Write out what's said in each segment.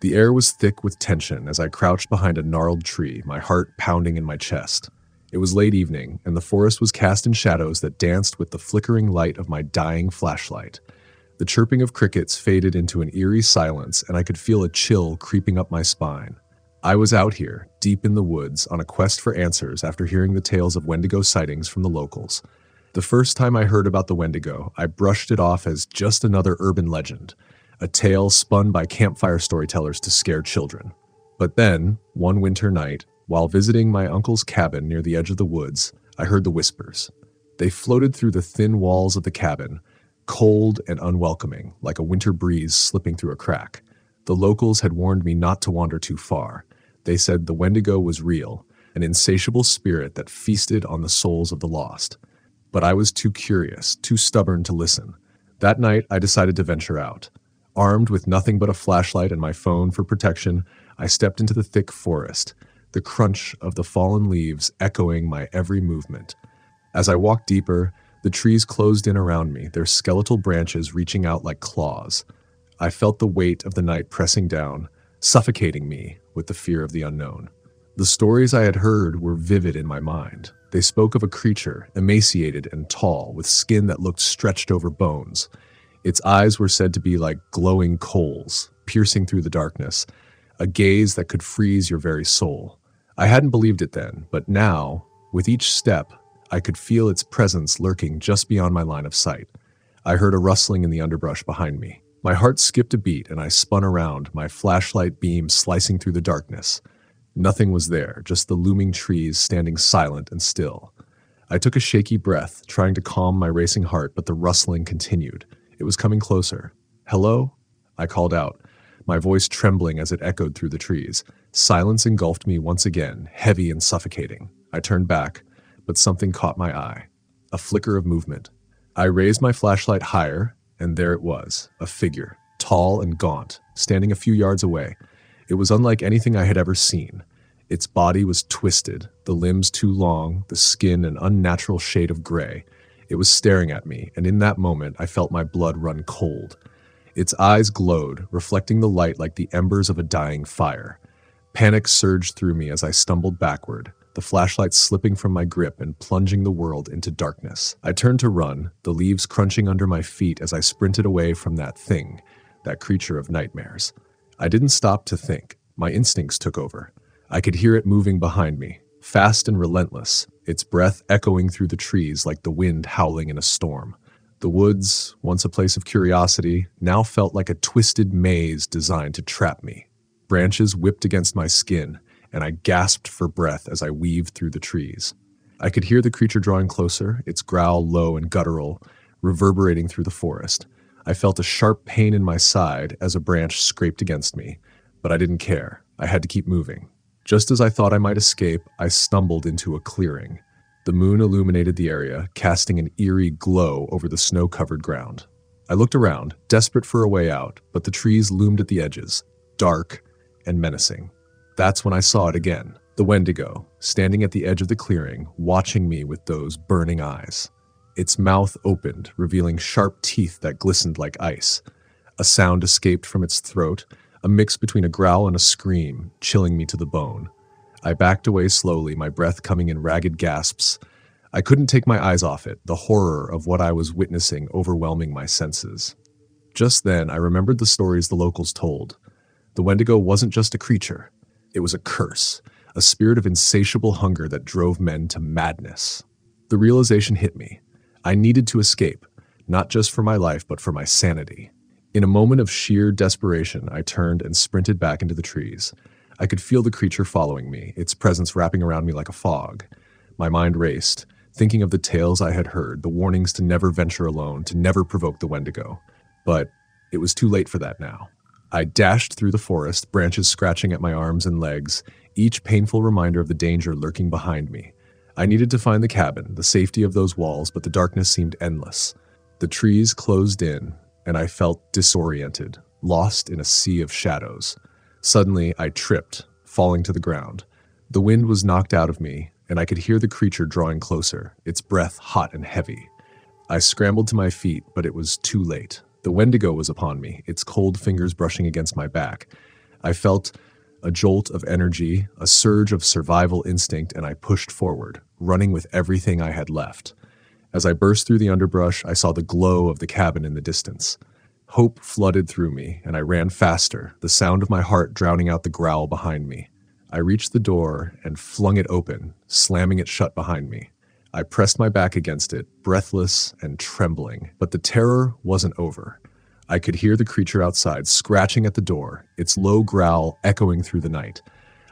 The air was thick with tension as I crouched behind a gnarled tree, my heart pounding in my chest. It was late evening, and the forest was cast in shadows that danced with the flickering light of my dying flashlight. The chirping of crickets faded into an eerie silence, and I could feel a chill creeping up my spine. I was out here, deep in the woods, on a quest for answers after hearing the tales of Wendigo sightings from the locals. The first time I heard about the Wendigo, I brushed it off as just another urban legend, a tale spun by campfire storytellers to scare children. But then, one winter night, while visiting my uncle's cabin near the edge of the woods, I heard the whispers. They floated through the thin walls of the cabin, cold and unwelcoming, like a winter breeze slipping through a crack. The locals had warned me not to wander too far. They said the Wendigo was real, an insatiable spirit that feasted on the souls of the lost. But I was too curious, too stubborn to listen. That night, I decided to venture out. Armed with nothing but a flashlight and my phone for protection, I stepped into the thick forest, the crunch of the fallen leaves echoing my every movement. As I walked deeper, the trees closed in around me, their skeletal branches reaching out like claws. I felt the weight of the night pressing down, suffocating me with the fear of the unknown. The stories I had heard were vivid in my mind. They spoke of a creature, emaciated and tall, with skin that looked stretched over bones. Its eyes were said to be like glowing coals, piercing through the darkness, a gaze that could freeze your very soul. I hadn't believed it then, but now, with each step, I could feel its presence lurking just beyond my line of sight. I heard a rustling in the underbrush behind me. My heart skipped a beat and I spun around, my flashlight beam slicing through the darkness. Nothing was there, just the looming trees standing silent and still. I took a shaky breath, trying to calm my racing heart, but the rustling continued. It was coming closer. "Hello?" I called out, my voice trembling as it echoed through the trees. Silence engulfed me once again, heavy and suffocating. I turned back, but something caught my eye. A flicker of movement. I raised my flashlight higher, and there it was, a figure, tall and gaunt, standing a few yards away. It was unlike anything I had ever seen. Its body was twisted, the limbs too long, the skin an unnatural shade of gray. It was staring at me, and in that moment I felt my blood run cold. Its eyes glowed, reflecting the light like the embers of a dying fire. Panic surged through me as I stumbled backward, the flashlight slipping from my grip and plunging the world into darkness. I turned to run, the leaves crunching under my feet as I sprinted away from that thing, that creature of nightmares. I didn't stop to think. My instincts took over. I could hear it moving behind me, fast and relentless, its breath echoing through the trees like the wind howling in a storm. The woods, once a place of curiosity, now felt like a twisted maze designed to trap me. Branches whipped against my skin, and I gasped for breath as I weaved through the trees. I could hear the creature drawing closer, its growl low and guttural, reverberating through the forest. I felt a sharp pain in my side as a branch scraped against me, but I didn't care. I had to keep moving. Just as I thought I might escape, I stumbled into a clearing. The moon illuminated the area, casting an eerie glow over the snow-covered ground. I looked around, desperate for a way out, but the trees loomed at the edges, dark and menacing. That's when I saw it again, the Wendigo, standing at the edge of the clearing, watching me with those burning eyes. Its mouth opened, revealing sharp teeth that glistened like ice. A sound escaped from its throat, a mix between a growl and a scream, chilling me to the bone. I backed away slowly, my breath coming in ragged gasps. I couldn't take my eyes off it, the horror of what I was witnessing overwhelming my senses. Just then, I remembered the stories the locals told. The Wendigo wasn't just a creature. It was a curse, a spirit of insatiable hunger that drove men to madness. The realization hit me. I needed to escape, not just for my life, but for my sanity. In a moment of sheer desperation, I turned and sprinted back into the trees. I could feel the creature following me, its presence wrapping around me like a fog. My mind raced, thinking of the tales I had heard, the warnings to never venture alone, to never provoke the Wendigo. But it was too late for that now. I dashed through the forest, branches scratching at my arms and legs, each painful reminder of the danger lurking behind me. I needed to find the cabin, the safety of those walls, but the darkness seemed endless. The trees closed in, and I felt disoriented, lost in a sea of shadows. Suddenly, I tripped, falling to the ground. The wind was knocked out of me, and I could hear the creature drawing closer, its breath hot and heavy. I scrambled to my feet, but it was too late. The Wendigo was upon me, its cold fingers brushing against my back. I felt a jolt of energy, a surge of survival instinct, and I pushed forward, running with everything I had left. As I burst through the underbrush, I saw the glow of the cabin in the distance. Hope flooded through me, and I ran faster, the sound of my heart drowning out the growl behind me. I reached the door and flung it open, slamming it shut behind me. I pressed my back against it, breathless and trembling, but the terror wasn't over. I could hear the creature outside scratching at the door, its low growl echoing through the night.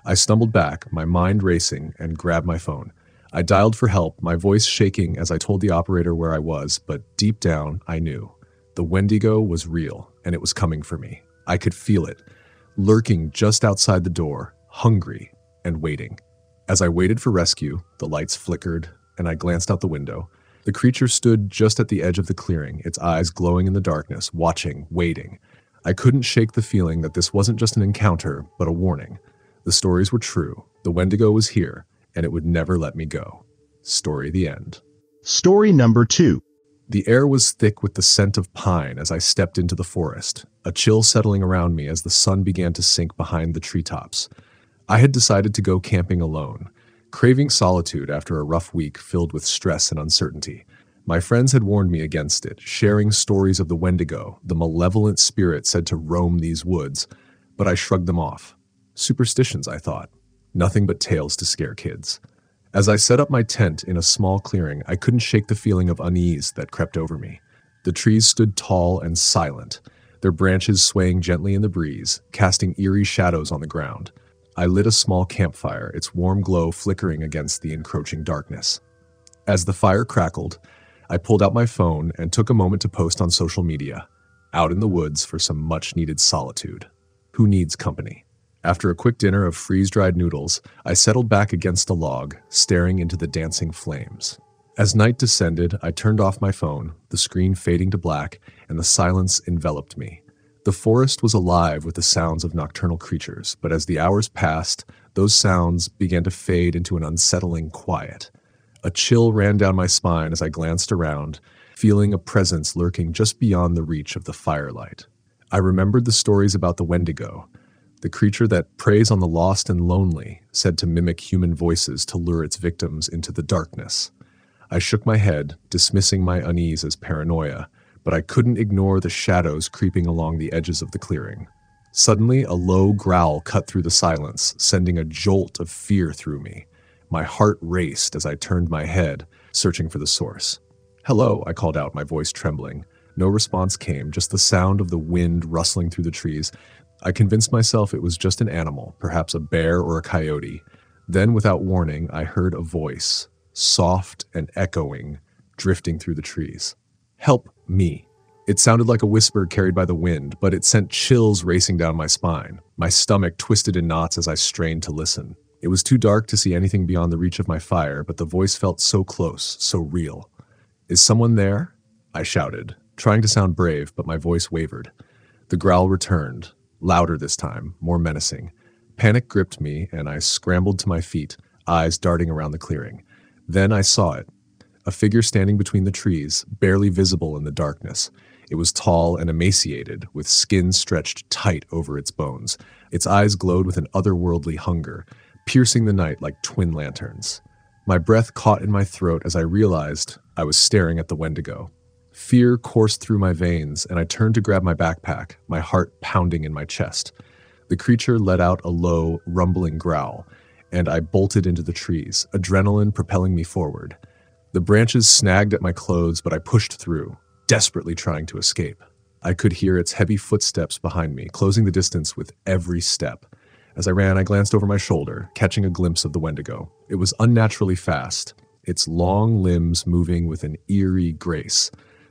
I stumbled back, my mind racing, and grabbed my phone. I dialed for help, my voice shaking as I told the operator where I was, but deep down, I knew. The Wendigo was real, and it was coming for me. I could feel it, lurking just outside the door, hungry and waiting. As I waited for rescue, the lights flickered, and I glanced out the window. The creature stood just at the edge of the clearing, its eyes glowing in the darkness, watching, waiting. I couldn't shake the feeling that this wasn't just an encounter, but a warning. The stories were true. The Wendigo was here, and it would never let me go. Story the end. Story number 2. The air was thick with the scent of pine as I stepped into the forest, a chill settling around me as the sun began to sink behind the treetops. I had decided to go camping alone, craving solitude after a rough week filled with stress and uncertainty. My friends had warned me against it, sharing stories of the Wendigo, the malevolent spirit said to roam these woods, but I shrugged them off. Superstitions, I thought. Nothing but tales to scare kids. As I set up my tent in a small clearing, I couldn't shake the feeling of unease that crept over me. The trees stood tall and silent, their branches swaying gently in the breeze, casting eerie shadows on the ground. I lit a small campfire, its warm glow flickering against the encroaching darkness. As the fire crackled, I pulled out my phone and took a moment to post on social media. Out in the woods for some much-needed solitude. Who needs company? After a quick dinner of freeze-dried noodles, I settled back against a log, staring into the dancing flames. As night descended, I turned off my phone, the screen fading to black, and the silence enveloped me. The forest was alive with the sounds of nocturnal creatures, but as the hours passed, those sounds began to fade into an unsettling quiet. A chill ran down my spine as I glanced around, feeling a presence lurking just beyond the reach of the firelight. I remembered the stories about the Wendigo, the creature that preys on the lost and lonely, said to mimic human voices to lure its victims into the darkness. I shook my head, dismissing my unease as paranoia, but I couldn't ignore the shadows creeping along the edges of the clearing. Suddenly, a low growl cut through the silence, sending a jolt of fear through me. My heart raced as I turned my head, searching for the source. "Hello," I called out, my voice trembling. No response came, just the sound of the wind rustling through the trees. I convinced myself it was just an animal, perhaps a bear or a coyote. Then, without warning, I heard a voice, soft and echoing, drifting through the trees. "Help me." It sounded like a whisper carried by the wind, but it sent chills racing down my spine. My stomach twisted in knots as I strained to listen. It was too dark to see anything beyond the reach of my fire, but the voice felt so close, so real. "Is someone there?" I shouted, trying to sound brave, but my voice wavered. The growl returned, louder this time, more menacing. Panic gripped me, and I scrambled to my feet, eyes darting around the clearing. Then I saw it. A figure standing between the trees, barely visible in the darkness. It was tall and emaciated, with skin stretched tight over its bones. Its eyes glowed with an otherworldly hunger, piercing the night like twin lanterns. My breath caught in my throat as I realized I was staring at the Wendigo. Fear coursed through my veins, and I turned to grab my backpack, my heart pounding in my chest. The creature let out a low, rumbling growl, and I bolted into the trees, adrenaline propelling me forward. The branches snagged at my clothes, but I pushed through, desperately trying to escape. I could hear its heavy footsteps behind me, closing the distance with every step. As I ran, I glanced over my shoulder, catching a glimpse of the Wendigo. It was unnaturally fast, its long limbs moving with an eerie grace.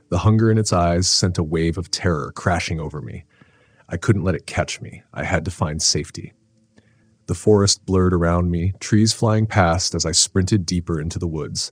The hunger in its eyes sent a wave of terror crashing over me. I couldn't let it catch me. I had to find safety. The forest blurred around me, trees flying past as I sprinted deeper into the woods.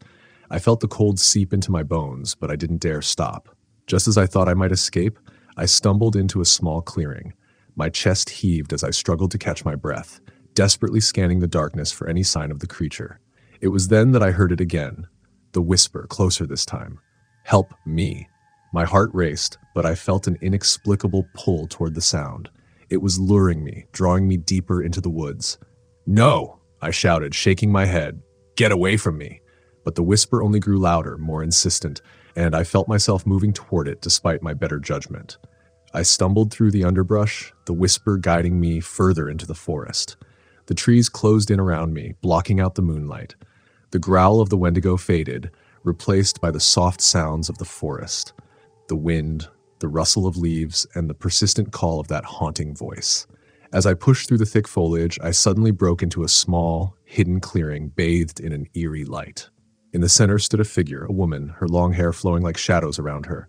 I felt the cold seep into my bones, but I didn't dare stop. Just as I thought I might escape, I stumbled into a small clearing. My chest heaved as I struggled to catch my breath, desperately scanning the darkness for any sign of the creature. It was then that I heard it again, the whisper, closer this time. "Help me." My heart raced, but I felt an inexplicable pull toward the sound. It was luring me, drawing me deeper into the woods. "No!" I shouted, shaking my head. "Get away from me!" But the whisper only grew louder, more insistent, and I felt myself moving toward it despite my better judgment. I stumbled through the underbrush, the whisper guiding me further into the forest. The trees closed in around me, blocking out the moonlight. The growl of the Wendigo faded, replaced by the soft sounds of the forest. The wind, the rustle of leaves, and the persistent call of that haunting voice. As I pushed through the thick foliage, I suddenly broke into a small, hidden clearing bathed in an eerie light. In the center stood a figure, a woman, her long hair flowing like shadows around her.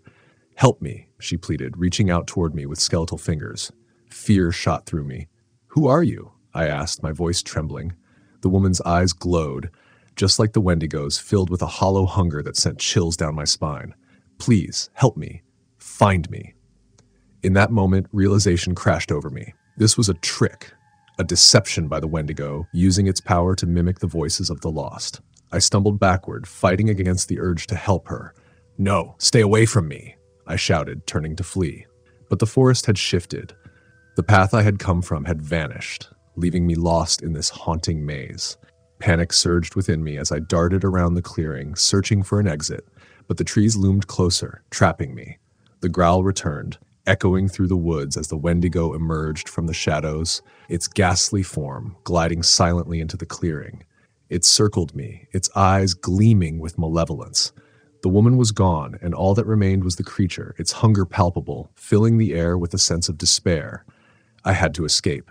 "Help me," she pleaded, reaching out toward me with skeletal fingers. Fear shot through me. "Who are you?" I asked, my voice trembling. The woman's eyes glowed, just like the Wendigo's, filled with a hollow hunger that sent chills down my spine. "Please, help me. Find me." In that moment, realization crashed over me. This was a trick, a deception by the Wendigo, using its power to mimic the voices of the lost. I stumbled backward, fighting against the urge to help her. "No, stay away from me," I shouted, turning to flee. But the forest had shifted. The path I had come from had vanished, leaving me lost in this haunting maze. Panic surged within me as I darted around the clearing, searching for an exit, but the trees loomed closer, trapping me. The growl returned, echoing through the woods as the Wendigo emerged from the shadows, its ghastly form gliding silently into the clearing. It circled me, its eyes gleaming with malevolence. The woman was gone, and all that remained was the creature, its hunger palpable, filling the air with a sense of despair. I had to escape.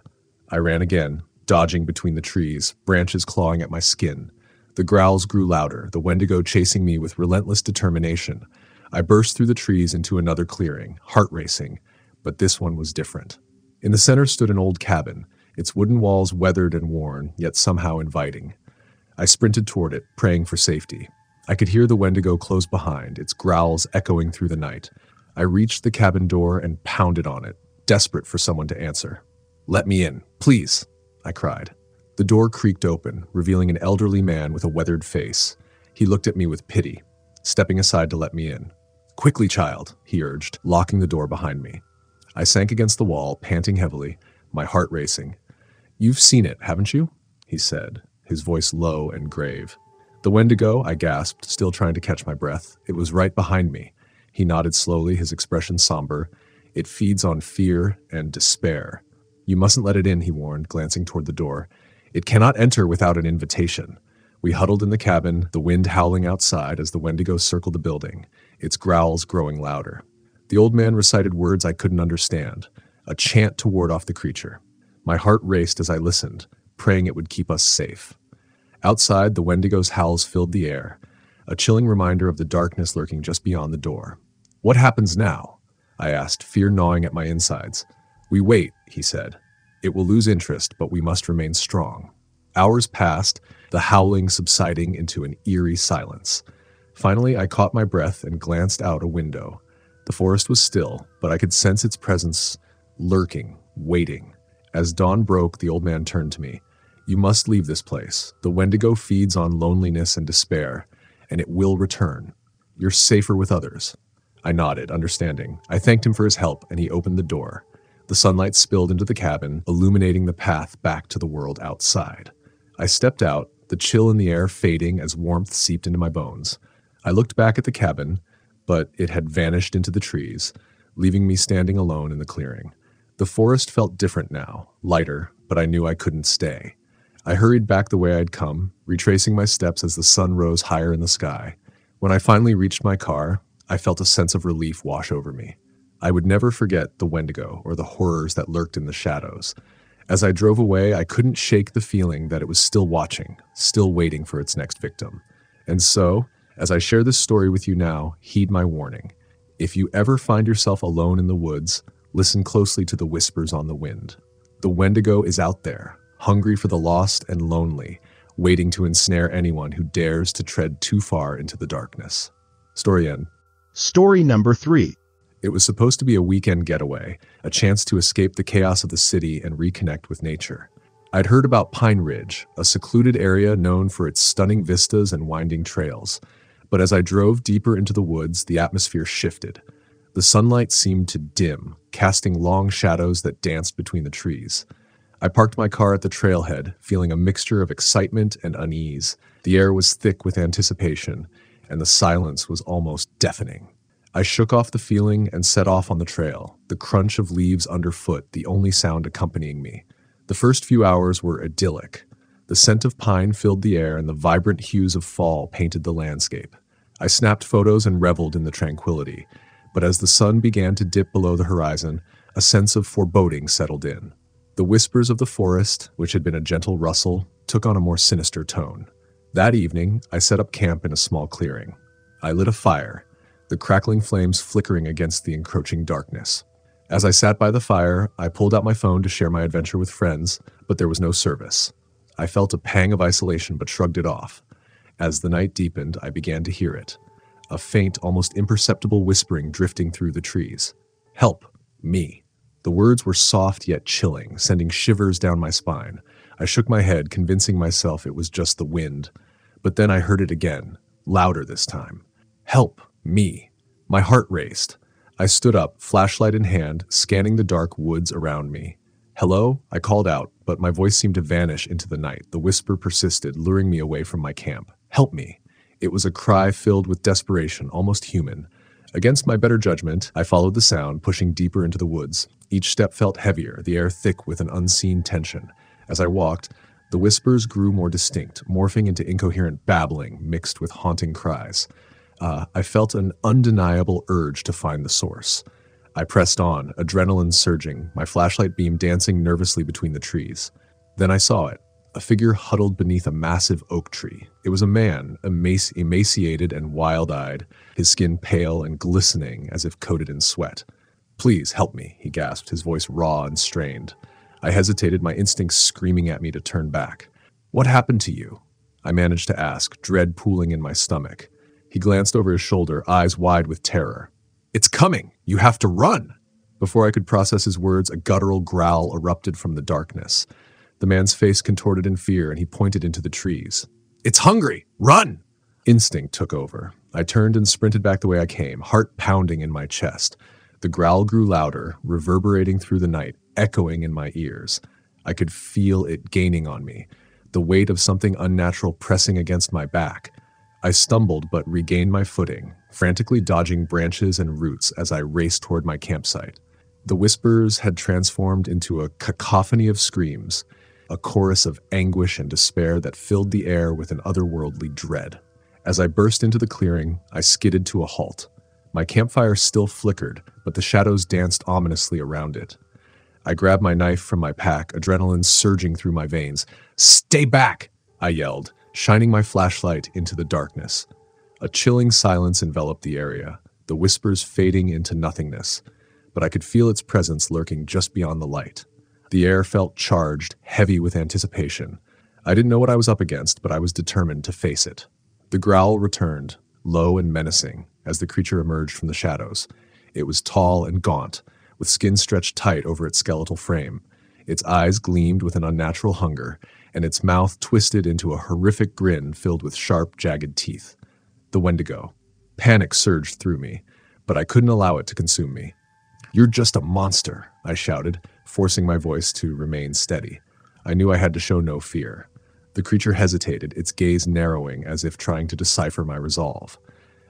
I ran again, dodging between the trees, branches clawing at my skin. The growls grew louder, the Wendigo chasing me with relentless determination. I burst through the trees into another clearing, heart racing, but this one was different. In the center stood an old cabin, its wooden walls weathered and worn, yet somehow inviting. I sprinted toward it, praying for safety. I could hear the Wendigo close behind, its growls echoing through the night. I reached the cabin door and pounded on it, desperate for someone to answer. "Let me in, please," I cried. The door creaked open, revealing an elderly man with a weathered face. He looked at me with pity, stepping aside to let me in. "Quickly, child," he urged, locking the door behind me. I sank against the wall, panting heavily, my heart racing. "You've seen it, haven't you?" he said, his voice low and grave. "The Wendigo," I gasped, still trying to catch my breath. "It was right behind me." He nodded slowly, his expression somber. "It feeds on fear and despair." "You mustn't let it in," he warned, glancing toward the door. "It cannot enter without an invitation." We huddled in the cabin, the wind howling outside as the Wendigo circled the building, its growls growing louder. The old man recited words I couldn't understand, a chant to ward off the creature. My heart raced as I listened, praying it would keep us safe. Outside, the Wendigo's howls filled the air, a chilling reminder of the darkness lurking just beyond the door. "What happens now?" I asked, fear gnawing at my insides. "We wait," he said. "It will lose interest, but we must remain strong." Hours passed, the howling subsiding into an eerie silence. Finally, I caught my breath and glanced out a window. The forest was still, but I could sense its presence lurking, waiting. As dawn broke, the old man turned to me. "You must leave this place. The Wendigo feeds on loneliness and despair, and it will return. You're safer with others." I nodded, understanding. I thanked him for his help, and he opened the door. The sunlight spilled into the cabin, illuminating the path back to the world outside. I stepped out, the chill in the air fading as warmth seeped into my bones. I looked back at the cabin, but it had vanished into the trees, leaving me standing alone in the clearing. The forest felt different now, lighter, but I knew I couldn't stay. I hurried back the way I'd come, retracing my steps as the sun rose higher in the sky. When I finally reached my car, I felt a sense of relief wash over me. I would never forget the Wendigo or the horrors that lurked in the shadows. As I drove away, I couldn't shake the feeling that it was still watching, still waiting for its next victim. And so, as I share this story with you now, heed my warning. If you ever find yourself alone in the woods, listen closely to the whispers on the wind. The Wendigo is out there, hungry for the lost and lonely, waiting to ensnare anyone who dares to tread too far into the darkness. Story end. Story number 3. It was supposed to be a weekend getaway, a chance to escape the chaos of the city and reconnect with nature. I'd heard about Pine Ridge, a secluded area known for its stunning vistas and winding trails. But as I drove deeper into the woods, the atmosphere shifted. The sunlight seemed to dim, casting long shadows that danced between the trees. I parked my car at the trailhead, feeling a mixture of excitement and unease. The air was thick with anticipation, and the silence was almost deafening. I shook off the feeling and set off on the trail, the crunch of leaves underfoot the only sound accompanying me. The first few hours were idyllic. The scent of pine filled the air, and the vibrant hues of fall painted the landscape. I snapped photos and reveled in the tranquility, but as the sun began to dip below the horizon, a sense of foreboding settled in. The whispers of the forest, which had been a gentle rustle, took on a more sinister tone. That evening, I set up camp in a small clearing. I lit a fire, the crackling flames flickering against the encroaching darkness. As I sat by the fire, I pulled out my phone to share my adventure with friends, but there was no service. I felt a pang of isolation but shrugged it off. As the night deepened, I began to hear it. A faint, almost imperceptible whispering drifting through the trees. Help! Me! The words were soft yet chilling, sending shivers down my spine. I shook my head, convincing myself it was just the wind. But then I heard it again, louder this time. Help! Me! My heart raced. I stood up, flashlight in hand, scanning the dark woods around me. Hello? I called out, but my voice seemed to vanish into the night. The whisper persisted, luring me away from my camp. Help me! It was a cry filled with desperation, almost human. Against my better judgment, I followed the sound, pushing deeper into the woods. Each step felt heavier, the air thick with an unseen tension. As I walked, the whispers grew more distinct, morphing into incoherent babbling mixed with haunting cries. I felt an undeniable urge to find the source. I pressed on, adrenaline surging, my flashlight beam dancing nervously between the trees. Then I saw it, a figure huddled beneath a massive oak tree. It was a man, emaciated and wild-eyed, his skin pale and glistening as if coated in sweat. Please, help me, he gasped, his voice raw and strained. I hesitated, my instincts screaming at me to turn back. What happened to you? I managed to ask, dread pooling in my stomach. He glanced over his shoulder, eyes wide with terror. It's coming! You have to run! Before I could process his words, a guttural growl erupted from the darkness. The man's face contorted in fear, and he pointed into the trees. It's hungry! Run! Instinct took over. I turned and sprinted back the way I came, heart pounding in my chest. The growl grew louder, reverberating through the night, echoing in my ears. I could feel it gaining on me, the weight of something unnatural pressing against my back. I stumbled but regained my footing, frantically dodging branches and roots as I raced toward my campsite. The whispers had transformed into a cacophony of screams, a chorus of anguish and despair that filled the air with an otherworldly dread. As I burst into the clearing, I skidded to a halt. My campfire still flickered, but the shadows danced ominously around it. I grabbed my knife from my pack, adrenaline surging through my veins. Stay back! I yelled, shining my flashlight into the darkness. A chilling silence enveloped the area, the whispers fading into nothingness, but I could feel its presence lurking just beyond the light. The air felt charged, heavy with anticipation. I didn't know what I was up against, but I was determined to face it. The growl returned, low and menacing, as the creature emerged from the shadows. It was tall and gaunt, with skin stretched tight over its skeletal frame. Its eyes gleamed with an unnatural hunger, and its mouth twisted into a horrific grin filled with sharp, jagged teeth. The Wendigo. Panic surged through me, but I couldn't allow it to consume me. You're just a monster, I shouted, forcing my voice to remain steady. I knew I had to show no fear. The creature hesitated, its gaze narrowing as if trying to decipher my resolve.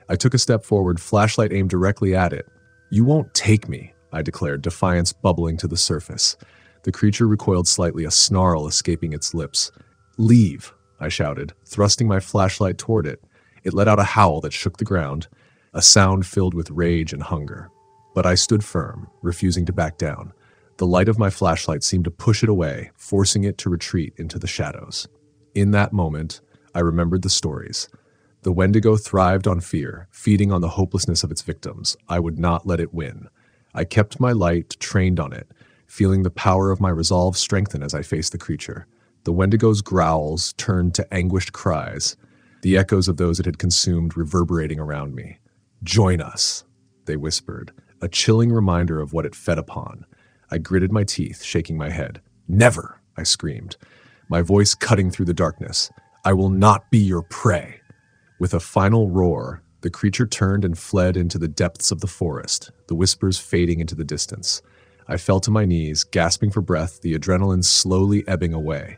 I took a step forward, flashlight aimed directly at it. You won't take me, I declared, defiance bubbling to the surface. The creature recoiled slightly, a snarl escaping its lips. Leave, I shouted, thrusting my flashlight toward it. It let out a howl that shook the ground, a sound filled with rage and hunger. But I stood firm, refusing to back down. The light of my flashlight seemed to push it away, forcing it to retreat into the shadows. In that moment, I remembered the stories. The Wendigo thrived on fear, feeding on the hopelessness of its victims. I would not let it win. I kept my light trained on it, feeling the power of my resolve strengthen as I faced the creature. The Wendigo's growls turned to anguished cries, the echoes of those it had consumed reverberating around me. Join us, they whispered, a chilling reminder of what it fed upon. I gritted my teeth, shaking my head. Never, I screamed, my voice cutting through the darkness. I will not be your prey. With a final roar, The creature turned and fled into the depths of the forest, the whispers fading into the distance. I fell to my knees, gasping for breath, the adrenaline slowly ebbing away.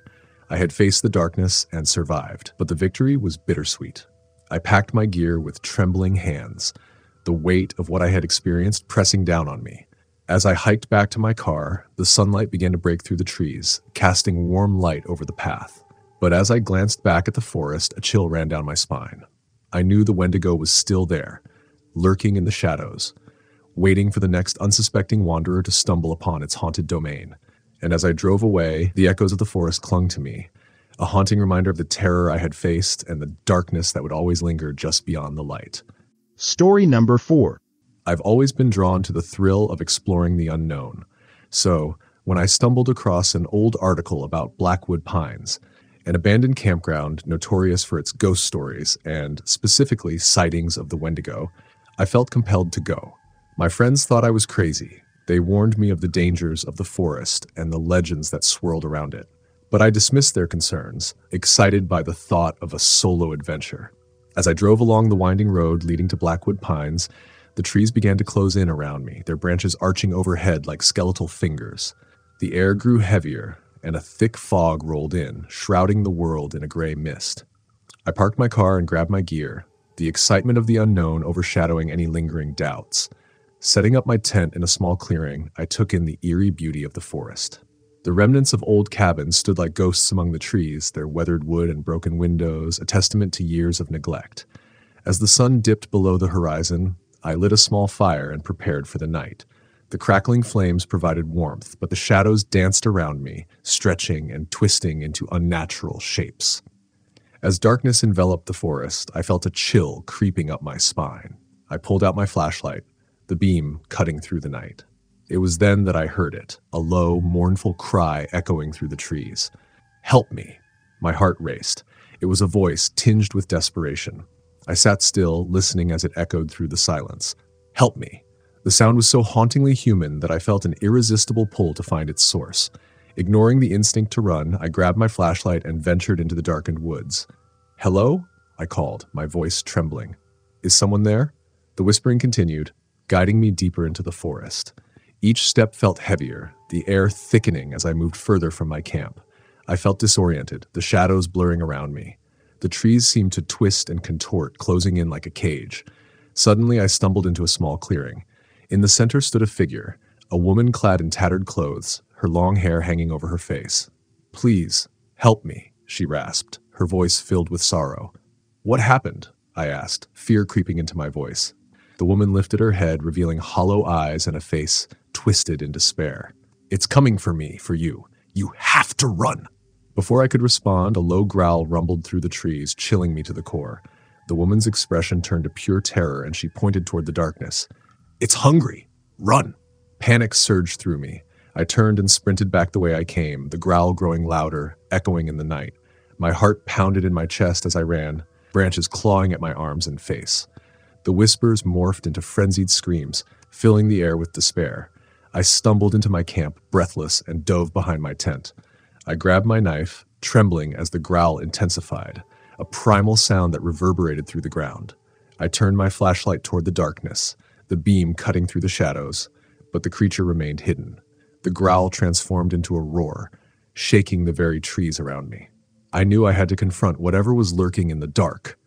I had faced the darkness and survived, but the victory was bittersweet. I packed my gear with trembling hands, the weight of what I had experienced pressing down on me. As I hiked back to my car, the sunlight began to break through the trees, casting warm light over the path. But as I glanced back at the forest, a chill ran down my spine. I knew the Wendigo was still there, lurking in the shadows, waiting for the next unsuspecting wanderer to stumble upon its haunted domain. And as I drove away, the echoes of the forest clung to me, a haunting reminder of the terror I had faced and the darkness that would always linger just beyond the light. Story number 4. I've always been drawn to the thrill of exploring the unknown. So, when I stumbled across an old article about Blackwood Pines, an abandoned campground notorious for its ghost stories and specifically sightings of the Wendigo, I felt compelled to go. My friends thought I was crazy. They warned me of the dangers of the forest and the legends that swirled around it. But I dismissed their concerns, excited by the thought of a solo adventure. As I drove along the winding road leading to Blackwood Pines, the trees began to close in around me, their branches arching overhead like skeletal fingers. The air grew heavier, and a thick fog rolled in, shrouding the world in a gray mist. I parked my car and grabbed my gear, the excitement of the unknown overshadowing any lingering doubts. Setting up my tent in a small clearing, I took in the eerie beauty of the forest. The remnants of old cabins stood like ghosts among the trees, their weathered wood and broken windows, a testament to years of neglect. As the sun dipped below the horizon, I lit a small fire and prepared for the night. The crackling flames provided warmth, but the shadows danced around me, stretching and twisting into unnatural shapes. As darkness enveloped the forest, I felt a chill creeping up my spine. I pulled out my flashlight, the beam cutting through the night. It was then that I heard it, a low, mournful cry echoing through the trees. "Help me!" My heart raced. It was a voice tinged with desperation. I sat still, listening as it echoed through the silence. "Help me!" The sound was so hauntingly human that I felt an irresistible pull to find its source. Ignoring the instinct to run, I grabbed my flashlight and ventured into the darkened woods. "Hello?" I called, my voice trembling. "Is someone there?" The whispering continued, guiding me deeper into the forest. Each step felt heavier, the air thickening as I moved further from my camp. I felt disoriented, the shadows blurring around me. The trees seemed to twist and contort, closing in like a cage. Suddenly, I stumbled into a small clearing. In the center stood a figure, a woman clad in tattered clothes, her long hair hanging over her face. "Please, help me," she rasped, her voice filled with sorrow. "What happened?" I asked, fear creeping into my voice. The woman lifted her head, revealing hollow eyes and a face twisted in despair. "It's coming for me, for you. You have to run!" Before I could respond, a low growl rumbled through the trees, chilling me to the core. The woman's expression turned to pure terror, and she pointed toward the darkness. "It's hungry! Run!" Panic surged through me. I turned and sprinted back the way I came, the growl growing louder, echoing in the night. My heart pounded in my chest as I ran, branches clawing at my arms and face. The whispers morphed into frenzied screams, filling the air with despair. I stumbled into my camp, breathless, and dove behind my tent. I grabbed my knife, trembling as the growl intensified, a primal sound that reverberated through the ground. I turned my flashlight toward the darkness, the beam cutting through the shadows, but the creature remained hidden. The growl transformed into a roar, shaking the very trees around me. I knew I had to confront whatever was lurking in the dark.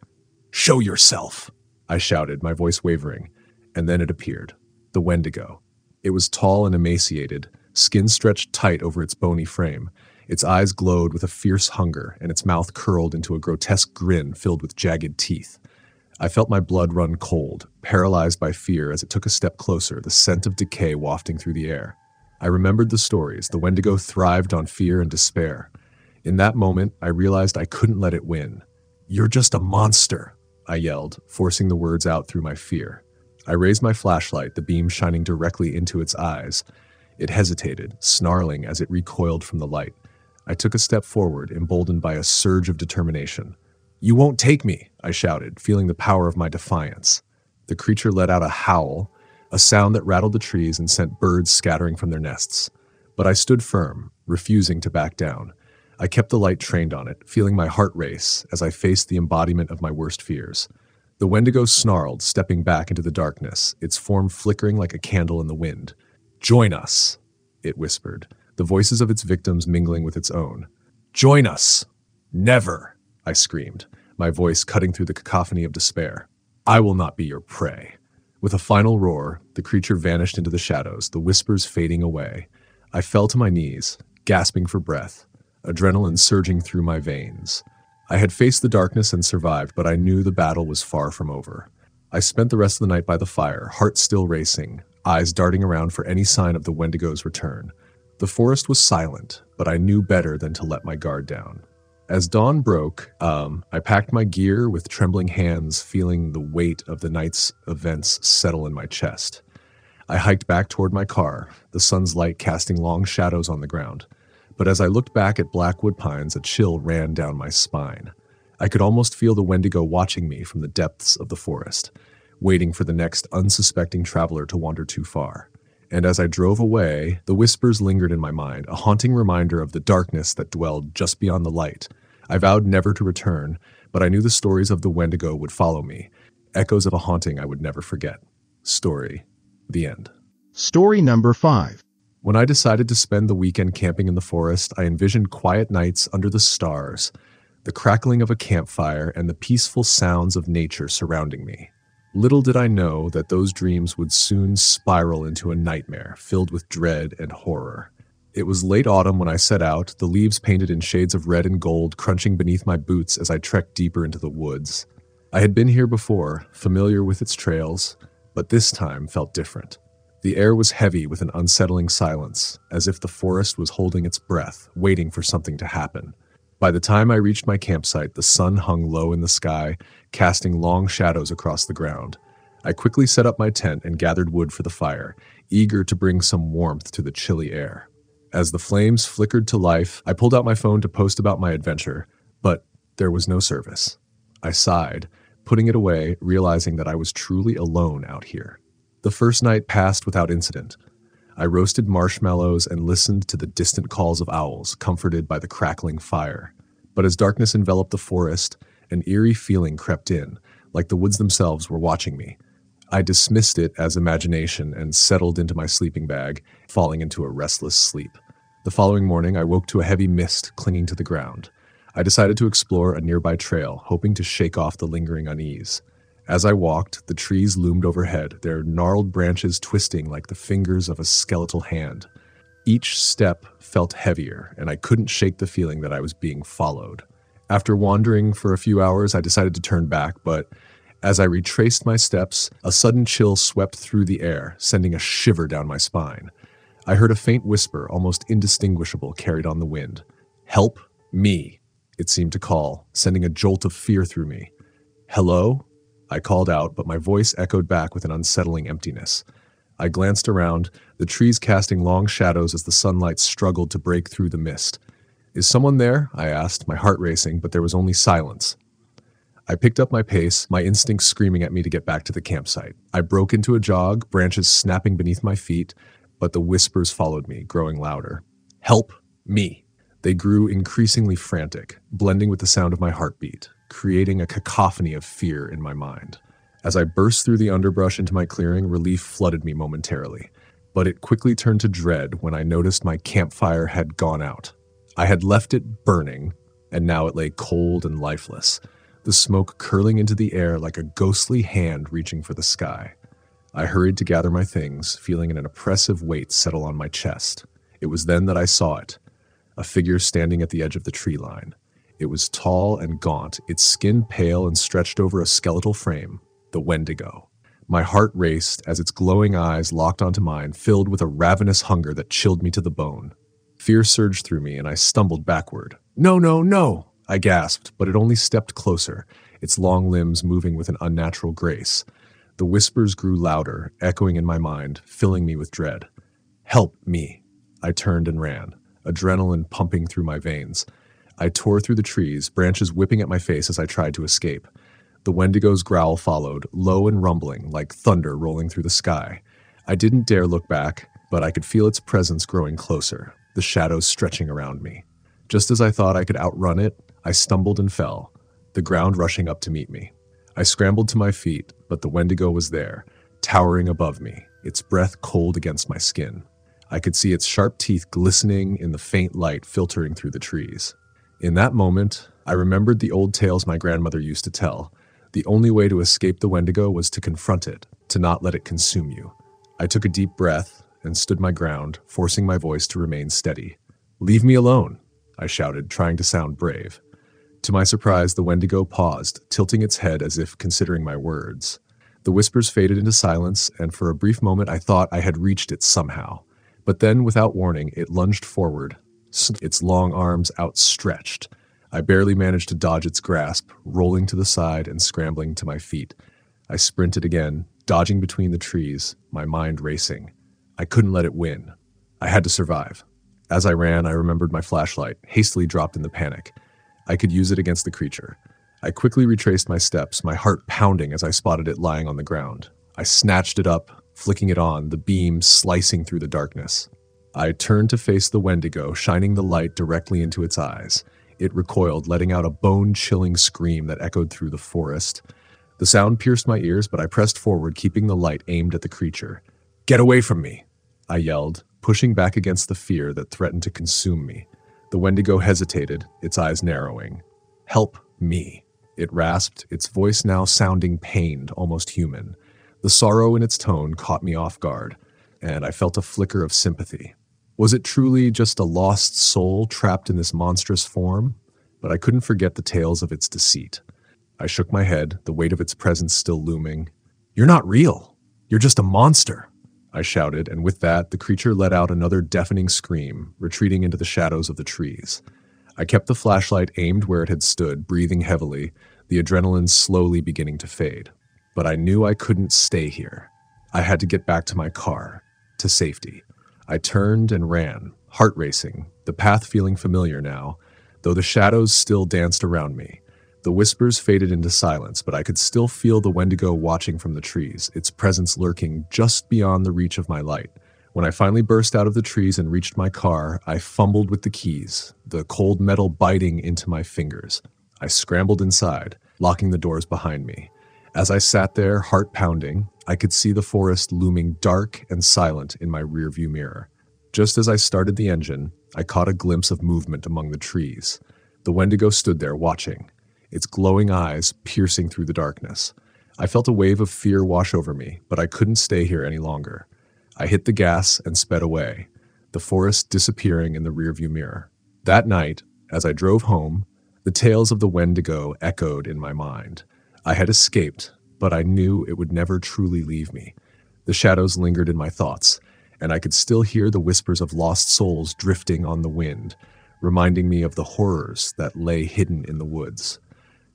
"Show yourself!" I shouted, my voice wavering, and then it appeared. The Wendigo. It was tall and emaciated, skin stretched tight over its bony frame. Its eyes glowed with a fierce hunger, and its mouth curled into a grotesque grin filled with jagged teeth. I felt my blood run cold, paralyzed by fear as it took a step closer, the scent of decay wafting through the air. I remembered the stories. The Wendigo thrived on fear and despair. In that moment, I realized I couldn't let it win. "You're just a monster," I yelled, forcing the words out through my fear. I raised my flashlight, the beam shining directly into its eyes. It hesitated, snarling as it recoiled from the light. I took a step forward, emboldened by a surge of determination. "You won't take me," I shouted, feeling the power of my defiance. The creature let out a howl, a sound that rattled the trees and sent birds scattering from their nests. But I stood firm, refusing to back down. I kept the light trained on it, feeling my heart race as I faced the embodiment of my worst fears. The Wendigo snarled, stepping back into the darkness, its form flickering like a candle in the wind. "Join us," it whispered, the voices of its victims mingling with its own. "Join us!" "Never!" I screamed, my voice cutting through the cacophony of despair. "I will not be your prey." With a final roar, the creature vanished into the shadows, the whispers fading away. I fell to my knees, gasping for breath, adrenaline surging through my veins. I had faced the darkness and survived, but I knew the battle was far from over. I spent the rest of the night by the fire, heart still racing, eyes darting around for any sign of the Wendigo's return. The forest was silent, but I knew better than to let my guard down. As dawn broke, I packed my gear with trembling hands, feeling the weight of the night's events settle in my chest. I hiked back toward my car, the sun's light casting long shadows on the ground. But as I looked back at black wood pines, a chill ran down my spine. I could almost feel the Wendigo watching me from the depths of the forest, waiting for the next unsuspecting traveler to wander too far. And as I drove away, the whispers lingered in my mind, a haunting reminder of the darkness that dwelled just beyond the light. I vowed never to return, but I knew the stories of the Wendigo would follow me, echoes of a haunting I would never forget. Story. The end. Story number 5. When I decided to spend the weekend camping in the forest, I envisioned quiet nights under the stars, the crackling of a campfire, and the peaceful sounds of nature surrounding me. Little did I know that those dreams would soon spiral into a nightmare filled with dread and horror. It was late autumn when I set out, the leaves painted in shades of red and gold crunching beneath my boots as I trekked deeper into the woods. I had been here before, familiar with its trails, but this time felt different. The air was heavy with an unsettling silence, as if the forest was holding its breath, waiting for something to happen. By the time I reached my campsite, the sun hung low in the sky, casting long shadows across the ground. I quickly set up my tent and gathered wood for the fire, eager to bring some warmth to the chilly air. As the flames flickered to life, I pulled out my phone to post about my adventure, but there was no service. I sighed, putting it away, realizing that I was truly alone out here. The first night passed without incident. I roasted marshmallows and listened to the distant calls of owls, comforted by the crackling fire. But as darkness enveloped the forest, an eerie feeling crept in, like the woods themselves were watching me. I dismissed it as imagination and settled into my sleeping bag, falling into a restless sleep. The following morning, I woke to a heavy mist clinging to the ground. I decided to explore a nearby trail, hoping to shake off the lingering unease. As I walked, the trees loomed overhead, their gnarled branches twisting like the fingers of a skeletal hand. Each step felt heavier, and I couldn't shake the feeling that I was being followed. After wandering for a few hours, I decided to turn back, but as I retraced my steps, a sudden chill swept through the air, sending a shiver down my spine. I heard a faint whisper, almost indistinguishable, carried on the wind. "Help me," it seemed to call, sending a jolt of fear through me. "Hello?" I called out, but my voice echoed back with an unsettling emptiness. I glanced around, the trees casting long shadows as the sunlight struggled to break through the mist. "Is someone there?" I asked, my heart racing, but there was only silence. I picked up my pace, my instincts screaming at me to get back to the campsite. I broke into a jog, branches snapping beneath my feet, but the whispers followed me, growing louder. "Help me!" They grew increasingly frantic, blending with the sound of my heartbeat, creating a cacophony of fear in my mind. As I burst through the underbrush into my clearing, relief flooded me momentarily, but it quickly turned to dread when I noticed my campfire had gone out. I had left it burning, and now it lay cold and lifeless, the smoke curling into the air like a ghostly hand reaching for the sky. I hurried to gather my things, feeling an oppressive weight settle on my chest. It was then that I saw it, a figure standing at the edge of the tree line. It was tall and gaunt, its skin pale and stretched over a skeletal frame, the Wendigo. My heart raced as its glowing eyes locked onto mine, filled with a ravenous hunger that chilled me to the bone. Fear surged through me, and I stumbled backward. "No, no, no!" I gasped, but it only stepped closer, its long limbs moving with an unnatural grace. The whispers grew louder, echoing in my mind, filling me with dread. "Help me!" I turned and ran, adrenaline pumping through my veins. I tore through the trees, branches whipping at my face as I tried to escape. The Wendigo's growl followed, low and rumbling, like thunder rolling through the sky. I didn't dare look back, but I could feel its presence growing closer, the shadows stretching around me. Just as I thought I could outrun it, I stumbled and fell, the ground rushing up to meet me. I scrambled to my feet, but the Wendigo was there, towering above me, its breath cold against my skin. I could see its sharp teeth glistening in the faint light filtering through the trees. In that moment, I remembered the old tales my grandmother used to tell. The only way to escape the Wendigo was to confront it, to not let it consume you. I took a deep breath and stood my ground, forcing my voice to remain steady. "Leave me alone," I shouted, trying to sound brave. To my surprise, the Wendigo paused, tilting its head as if considering my words. The whispers faded into silence, and for a brief moment I thought I had reached it somehow. But then, without warning, it lunged forward, its long arms outstretched. I barely managed to dodge its grasp, rolling to the side and scrambling to my feet. I sprinted again, dodging between the trees, my mind racing. I couldn't let it win. I had to survive. As I ran, I remembered my flashlight, hastily dropped in the panic. I could use it against the creature. I quickly retraced my steps, my heart pounding as I spotted it lying on the ground. I snatched it up, flicking it on, the beam slicing through the darkness. I turned to face the Wendigo, shining the light directly into its eyes. It recoiled, letting out a bone-chilling scream that echoed through the forest. The sound pierced my ears, but I pressed forward, keeping the light aimed at the creature. "Get away from me!" I yelled, pushing back against the fear that threatened to consume me. The Wendigo hesitated, its eyes narrowing. "Help me," it rasped, its voice now sounding pained, almost human. The sorrow in its tone caught me off guard, and I felt a flicker of sympathy. Was it truly just a lost soul trapped in this monstrous form? But I couldn't forget the tales of its deceit. I shook my head, the weight of its presence still looming. "You're not real. You're just a monster," I shouted, and with that, the creature let out another deafening scream, retreating into the shadows of the trees. I kept the flashlight aimed where it had stood, breathing heavily, the adrenaline slowly beginning to fade. But I knew I couldn't stay here. I had to get back to my car, to safety. I turned and ran, heart racing, the path feeling familiar now, though the shadows still danced around me. The whispers faded into silence, but I could still feel the Wendigo watching from the trees, its presence lurking just beyond the reach of my light. When I finally burst out of the trees and reached my car, I fumbled with the keys, the cold metal biting into my fingers. I scrambled inside, locking the doors behind me. As I sat there, heart pounding, I could see the forest looming dark and silent in my rearview mirror. Just as I started the engine, I caught a glimpse of movement among the trees. The Wendigo stood there watching, its glowing eyes piercing through the darkness. I felt a wave of fear wash over me, but I couldn't stay here any longer. I hit the gas and sped away, the forest disappearing in the rearview mirror. That night, as I drove home, the tales of the Wendigo echoed in my mind. I had escaped, but I knew it would never truly leave me. The shadows lingered in my thoughts, and I could still hear the whispers of lost souls drifting on the wind, reminding me of the horrors that lay hidden in the woods.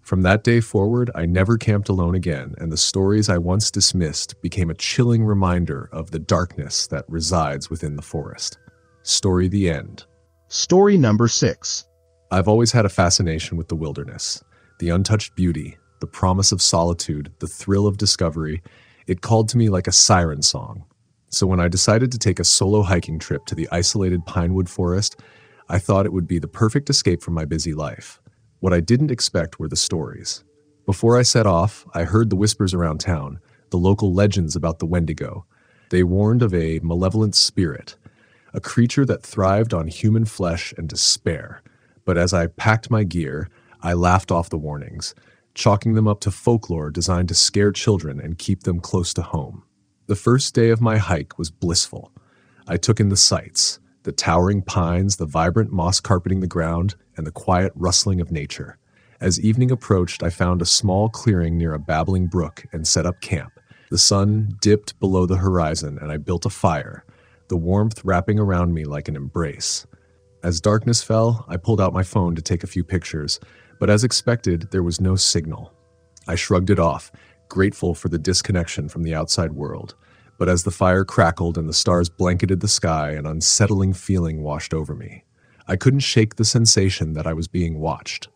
From that day forward, I never camped alone again, and the stories I once dismissed became a chilling reminder of the darkness that resides within the forest. Story the end. Story number 6. I've always had a fascination with the wilderness, the untouched beauty, the promise of solitude, the thrill of discovery. It called to me like a siren song. So when I decided to take a solo hiking trip to the isolated pinewood forest, I thought it would be the perfect escape from my busy life. What I didn't expect were the stories. Before I set off, I heard the whispers around town, the local legends about the Wendigo. They warned of a malevolent spirit, a creature that thrived on human flesh and despair. But as I packed my gear, I laughed off the warnings, chalking them up to folklore designed to scare children and keep them close to home. The first day of my hike was blissful. I took in the sights, the towering pines, the vibrant moss carpeting the ground, and the quiet rustling of nature. As evening approached, I found a small clearing near a babbling brook and set up camp. The sun dipped below the horizon, and I built a fire, the warmth wrapping around me like an embrace. As darkness fell, I pulled out my phone to take a few pictures, but as expected, there was no signal. I shrugged it off, grateful for the disconnection from the outside world. But as the fire crackled and the stars blanketed the sky, an unsettling feeling washed over me. I couldn't shake the sensation that I was being watched.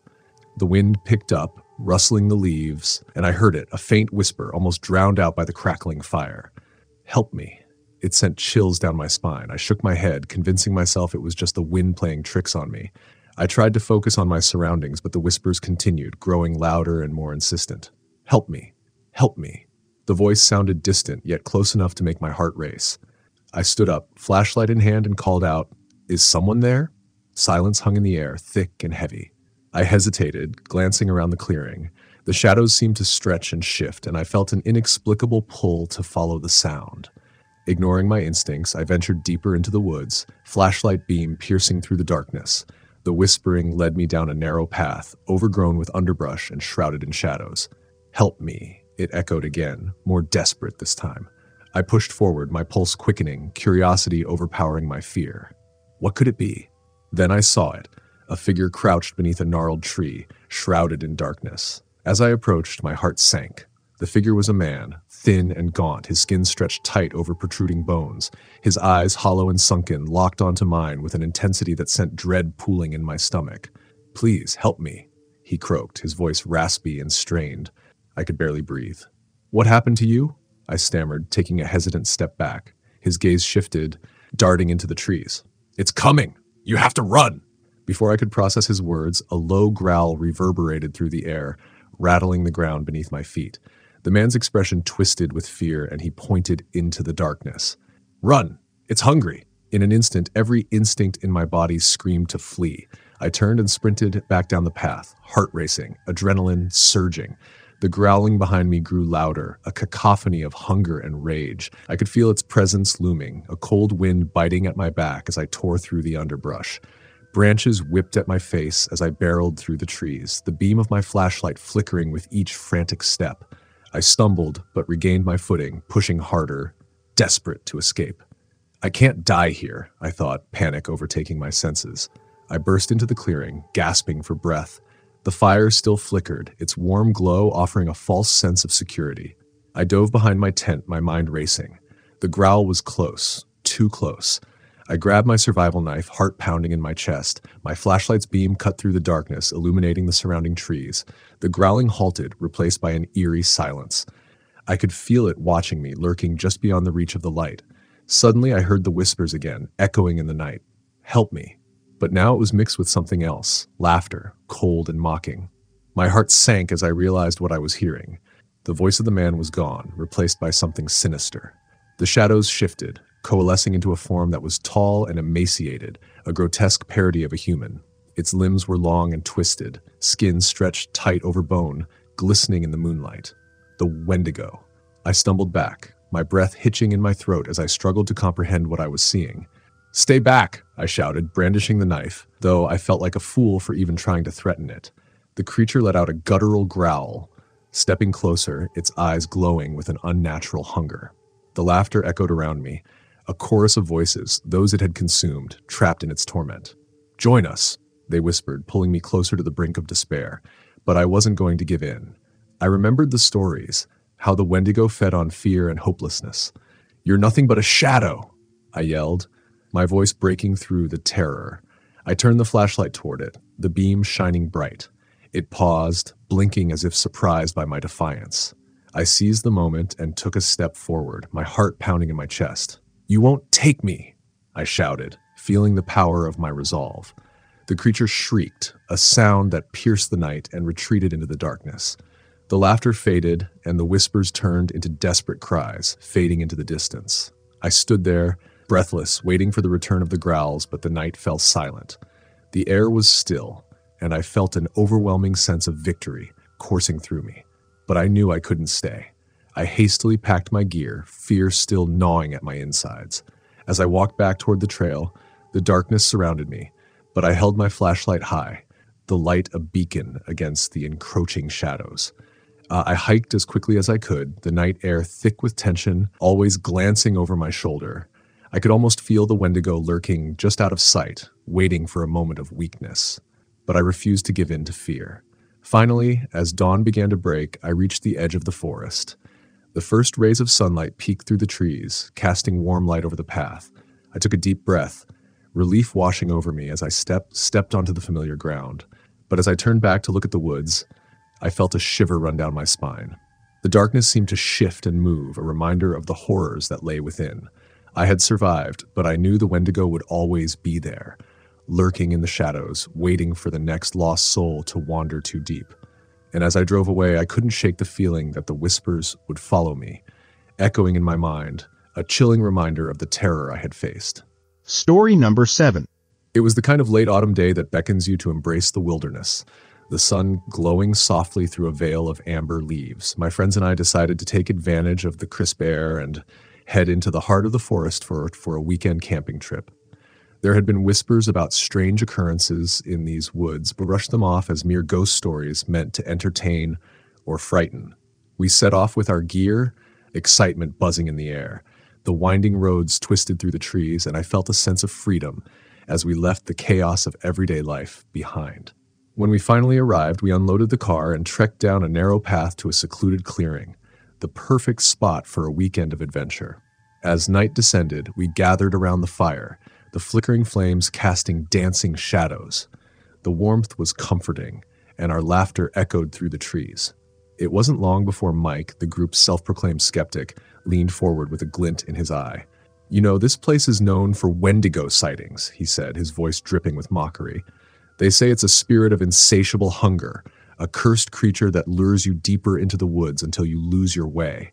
The wind picked up, rustling the leaves, and I heard it, a faint whisper, almost drowned out by the crackling fire. "Help me." It sent chills down my spine. I shook my head, convincing myself it was just the wind playing tricks on me. I tried to focus on my surroundings, but the whispers continued, growing louder and more insistent. Help me. Help me. The voice sounded distant, yet close enough to make my heart race. I stood up, flashlight in hand, and called out, "Is someone there?" Silence hung in the air, thick and heavy. I hesitated, glancing around the clearing. The shadows seemed to stretch and shift, and I felt an inexplicable pull to follow the sound. Ignoring my instincts, I ventured deeper into the woods, flashlight beam piercing through the darkness. The whispering led me down a narrow path, overgrown with underbrush and shrouded in shadows. "Help me," it echoed again, more desperate this time. I pushed forward, my pulse quickening, curiosity overpowering my fear. What could it be? Then I saw it, a figure crouched beneath a gnarled tree, shrouded in darkness. As I approached, my heart sank. The figure was a man, thin and gaunt, his skin stretched tight over protruding bones. His eyes, hollow and sunken, locked onto mine with an intensity that sent dread pooling in my stomach. "Please, help me," he croaked, his voice raspy and strained. I could barely breathe. "What happened to you?" I stammered, taking a hesitant step back. His gaze shifted, darting into the trees. "It's coming! You have to run!" Before I could process his words, a low growl reverberated through the air, rattling the ground beneath my feet. The man's expression twisted with fear, and he pointed into the darkness. "Run! It's hungry!" In an instant, every instinct in my body screamed to flee. I turned and sprinted back down the path, heart racing, adrenaline surging. The growling behind me grew louder, a cacophony of hunger and rage. I could feel its presence looming, a cold wind biting at my back as I tore through the underbrush. Branches whipped at my face as I barreled through the trees, the beam of my flashlight flickering with each frantic step. I stumbled, but regained my footing, pushing harder, desperate to escape. "I can't die here," I thought, panic overtaking my senses. I burst into the clearing, gasping for breath. The fire still flickered, its warm glow offering a false sense of security. I dove behind my tent, my mind racing. The growl was close, too close. I grabbed my survival knife, heart pounding in my chest. My flashlight's beam cut through the darkness, illuminating the surrounding trees. The growling halted, replaced by an eerie silence. I could feel it watching me, lurking just beyond the reach of the light. Suddenly, I heard the whispers again, echoing in the night. "Help me." But now it was mixed with something else, laughter, cold and mocking. My heart sank as I realized what I was hearing. The voice of the man was gone, replaced by something sinister. The shadows shifted, coalescing into a form that was tall and emaciated, a grotesque parody of a human. Its limbs were long and twisted, skin stretched tight over bone, glistening in the moonlight. The Wendigo. I stumbled back, my breath hitching in my throat as I struggled to comprehend what I was seeing. "Stay back!" I shouted, brandishing the knife, though I felt like a fool for even trying to threaten it. The creature let out a guttural growl, stepping closer, its eyes glowing with an unnatural hunger. The laughter echoed around me, a chorus of voices, those it had consumed, trapped in its torment. "Join us," they whispered, pulling me closer to the brink of despair. But I wasn't going to give in. I remembered the stories, how the Wendigo fed on fear and hopelessness. "You're nothing but a shadow," I yelled, my voice breaking through the terror. I turned the flashlight toward it, the beam shining bright. It paused, blinking as if surprised by my defiance. I seized the moment and took a step forward, my heart pounding in my chest. "You won't take me," I shouted, feeling the power of my resolve. The creature shrieked, a sound that pierced the night and retreated into the darkness. The laughter faded, and the whispers turned into desperate cries, fading into the distance. I stood there, breathless, waiting for the return of the growls, but the night fell silent. The air was still, and I felt an overwhelming sense of victory coursing through me. But I knew I couldn't stay. I hastily packed my gear, fear still gnawing at my insides. As I walked back toward the trail, the darkness surrounded me, but I held my flashlight high, the light a beacon against the encroaching shadows. I hiked as quickly as I could, the night air thick with tension, always glancing over my shoulder. I could almost feel the Wendigo lurking just out of sight, waiting for a moment of weakness. But I refused to give in to fear. Finally, as dawn began to break, I reached the edge of the forest. The first rays of sunlight peeked through the trees, casting warm light over the path. I took a deep breath, relief washing over me as I stepped onto the familiar ground. But as I turned back to look at the woods, I felt a shiver run down my spine. The darkness seemed to shift and move, a reminder of the horrors that lay within. I had survived, but I knew the Wendigo would always be there, lurking in the shadows, waiting for the next lost soul to wander too deep. And as I drove away, I couldn't shake the feeling that the whispers would follow me, echoing in my mind, a chilling reminder of the terror I had faced. Story number 7. It was the kind of late autumn day that beckons you to embrace the wilderness. The sun glowing softly through a veil of amber leaves. My friends and I decided to take advantage of the crisp air and head into the heart of the forest for a weekend camping trip. There had been whispers about strange occurrences in these woods, but brushed them off as mere ghost stories meant to entertain or frighten. We set off with our gear, excitement buzzing in the air. The winding roads twisted through the trees, and I felt a sense of freedom as we left the chaos of everyday life behind. When we finally arrived, we unloaded the car and trekked down a narrow path to a secluded clearing, the perfect spot for a weekend of adventure. As night descended, we gathered around the fire, the flickering flames casting dancing shadows. The warmth was comforting, and our laughter echoed through the trees. It wasn't long before Mike, the group's self-proclaimed skeptic, leaned forward with a glint in his eye. "You know, this place is known for Wendigo sightings," he said, his voice dripping with mockery. "They say it's a spirit of insatiable hunger, a cursed creature that lures you deeper into the woods until you lose your way.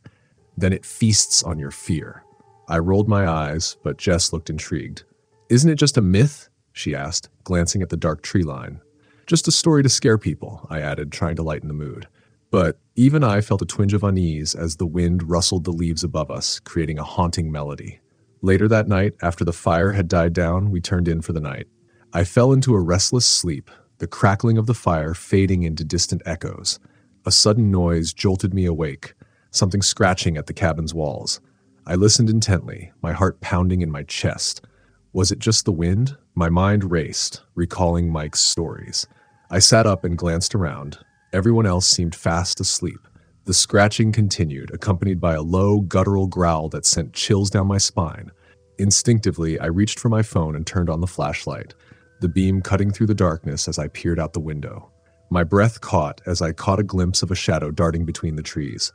Then it feasts on your fear." I rolled my eyes, but Jess looked intrigued. "Isn't it just a myth?" she asked, glancing at the dark tree line. "Just a story to scare people," I added, trying to lighten the mood. But even I felt a twinge of unease as the wind rustled the leaves above us, creating a haunting melody. Later that night, after the fire had died down, we turned in for the night. I fell into a restless sleep, the crackling of the fire fading into distant echoes. A sudden noise jolted me awake, something scratching at the cabin's walls. I listened intently, my heart pounding in my chest. Was it just the wind? My mind raced, recalling Mike's stories. I sat up and glanced around. Everyone else seemed fast asleep. The scratching continued, accompanied by a low, guttural growl that sent chills down my spine. Instinctively, I reached for my phone and turned on the flashlight, the beam cutting through the darkness as I peered out the window. My breath caught as I caught a glimpse of a shadow darting between the trees.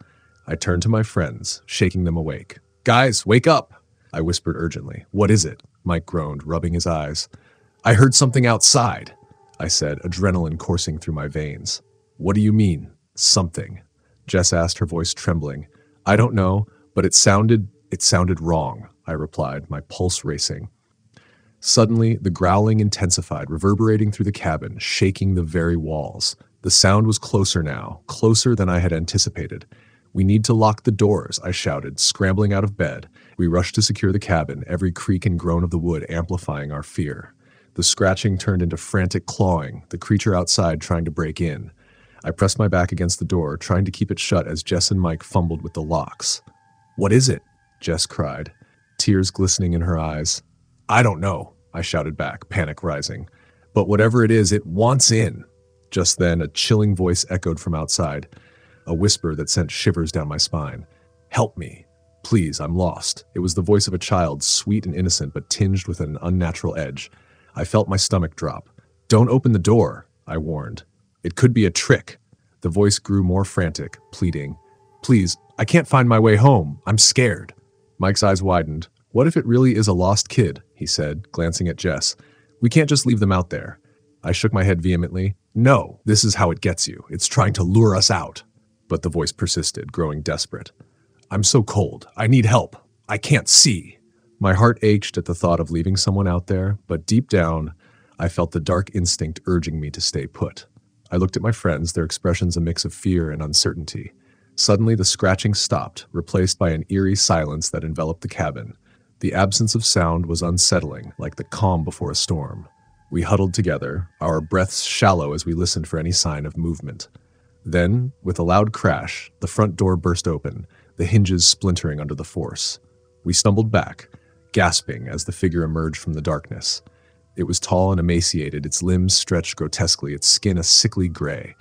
I turned to my friends, shaking them awake. "Guys, wake up!" I whispered urgently. "What is it?" Mike groaned, rubbing his eyes. "I heard something outside," I said, adrenaline coursing through my veins. "What do you mean, something?" Jess asked, her voice trembling. "I don't know, but it sounded wrong," I replied, my pulse racing. Suddenly, the growling intensified, reverberating through the cabin, shaking the very walls. The sound was closer now, closer than I had anticipated. "We need to lock the doors," I shouted, scrambling out of bed. We rushed to secure the cabin, every creak and groan of the wood amplifying our fear. The scratching turned into frantic clawing, the creature outside trying to break in. I pressed my back against the door, trying to keep it shut as Jess and Mike fumbled with the locks. "What is it?" Jess cried, tears glistening in her eyes. "I don't know," I shouted back, panic rising. "But whatever it is, it wants in." Just then, a chilling voice echoed from outside, a whisper that sent shivers down my spine. "Help me. Please, I'm lost." It was the voice of a child, sweet and innocent, but tinged with an unnatural edge. I felt my stomach drop. "Don't open the door," I warned. "It could be a trick." The voice grew more frantic, pleading. "Please, I can't find my way home. I'm scared." Mike's eyes widened. "What if it really is a lost kid?" he said, glancing at Jess. "We can't just leave them out there." I shook my head vehemently. "No, this is how it gets you. It's trying to lure us out." But the voice persisted, growing desperate. "I'm so cold. I need help. I can't see." My heart ached at the thought of leaving someone out there, but deep down, I felt the dark instinct urging me to stay put. I looked at my friends, their expressions a mix of fear and uncertainty. Suddenly, the scratching stopped, replaced by an eerie silence that enveloped the cabin. The absence of sound was unsettling, like the calm before a storm. We huddled together, our breaths shallow as we listened for any sign of movement. Then, with a loud crash, the front door burst open, the hinges splintering under the force. We stumbled back, gasping as the figure emerged from the darkness. It was tall and emaciated, its limbs stretched grotesquely, its skin a sickly gray.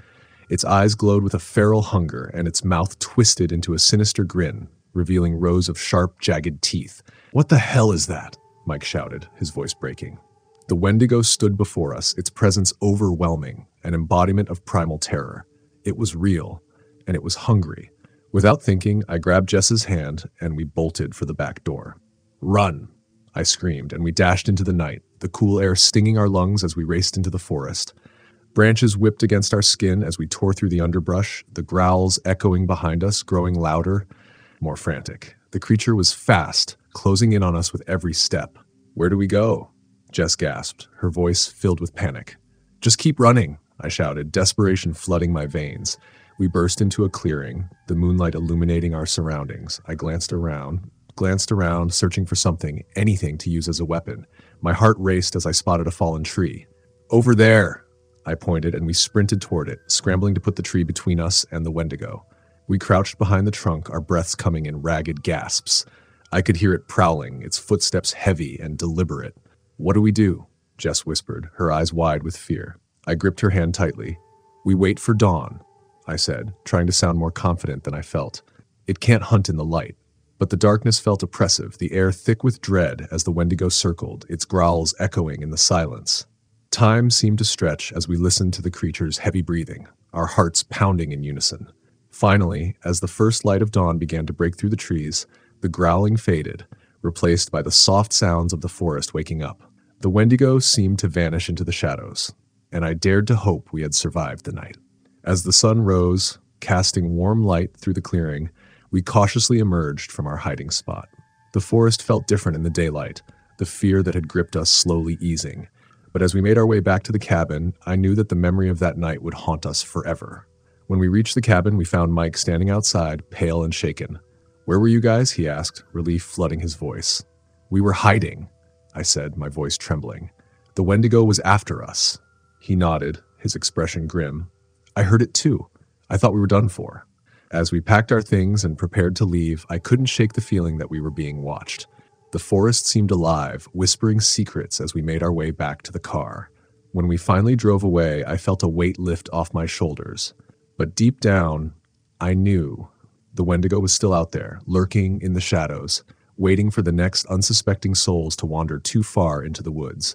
Its eyes glowed with a feral hunger, and its mouth twisted into a sinister grin, revealing rows of sharp, jagged teeth. "What the hell is that?" Mike shouted, his voice breaking. The Wendigo stood before us, its presence overwhelming, an embodiment of primal terror. It was real, and it was hungry. Without thinking, I grabbed Jess's hand, and we bolted for the back door. "Run!" I screamed, and we dashed into the night, the cool air stinging our lungs as we raced into the forest. Branches whipped against our skin as we tore through the underbrush, the growls echoing behind us, growing louder, more frantic. The creature was fast, closing in on us with every step. "Where do we go?" Jess gasped, her voice filled with panic. "Just keep running," I shouted, desperation flooding my veins. We burst into a clearing, the moonlight illuminating our surroundings. I glanced around, searching for something, anything to use as a weapon. My heart raced as I spotted a fallen tree. "Over there!" I pointed, and we sprinted toward it, scrambling to put the tree between us and the Wendigo. We crouched behind the trunk, our breaths coming in ragged gasps. I could hear it prowling, its footsteps heavy and deliberate. "What do we do?" Jess whispered, her eyes wide with fear. I gripped her hand tightly. "We wait for dawn," I said, trying to sound more confident than I felt. "It can't hunt in the light." But the darkness felt oppressive, the air thick with dread as the Wendigo circled, its growls echoing in the silence. Time seemed to stretch as we listened to the creature's heavy breathing, our hearts pounding in unison. Finally, as the first light of dawn began to break through the trees, the growling faded, replaced by the soft sounds of the forest waking up. The Wendigo seemed to vanish into the shadows, and I dared to hope we had survived the night. As the sun rose, casting warm light through the clearing, we cautiously emerged from our hiding spot. The forest felt different in the daylight, the fear that had gripped us slowly easing. But as we made our way back to the cabin, I knew that the memory of that night would haunt us forever. When we reached the cabin, we found Mike standing outside, pale and shaken. "Where were you guys?" he asked, relief flooding his voice. "We were hiding," I said, my voice trembling. "The Wendigo was after us." He nodded, his expression grim. "I heard it too. I thought we were done for." As we packed our things and prepared to leave, I couldn't shake the feeling that we were being watched. The forest seemed alive, whispering secrets as we made our way back to the car. When we finally drove away, I felt a weight lift off my shoulders. But deep down, I knew the Wendigo was still out there, lurking in the shadows, waiting for the next unsuspecting souls to wander too far into the woods.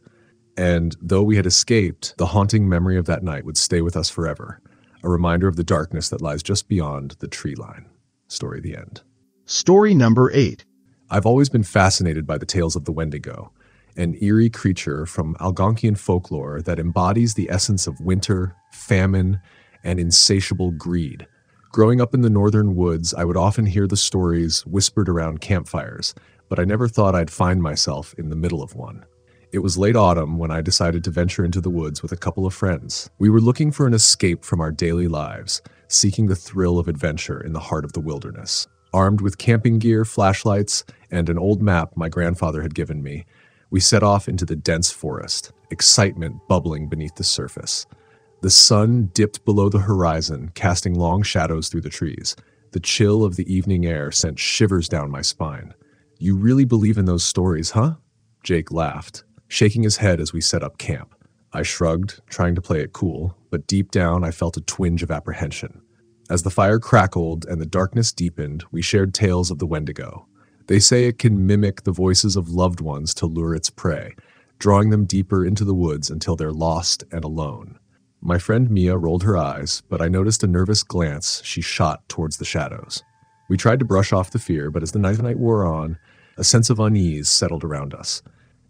And though we had escaped, the haunting memory of that night would stay with us forever, a reminder of the darkness that lies just beyond the tree line. Story the end. Story number 8. I've always been fascinated by the tales of the Wendigo, an eerie creature from Algonquian folklore that embodies the essence of winter, famine, and insatiable greed. Growing up in the northern woods, I would often hear the stories whispered around campfires, but I never thought I'd find myself in the middle of one. It was late autumn when I decided to venture into the woods with a couple of friends. We were looking for an escape from our daily lives, seeking the thrill of adventure in the heart of the wilderness. Armed with camping gear, flashlights, and an old map my grandfather had given me, we set off into the dense forest, excitement bubbling beneath the surface. The sun dipped below the horizon, casting long shadows through the trees. The chill of the evening air sent shivers down my spine. "You really believe in those stories, huh?" Jake laughed, shaking his head as we set up camp. I shrugged, trying to play it cool, but deep down I felt a twinge of apprehension. As the fire crackled and the darkness deepened, we shared tales of the Wendigo. They say it can mimic the voices of loved ones to lure its prey, drawing them deeper into the woods until they're lost and alone. My friend Mia rolled her eyes, but I noticed a nervous glance she shot towards the shadows. We tried to brush off the fear, but as the night wore on, a sense of unease settled around us.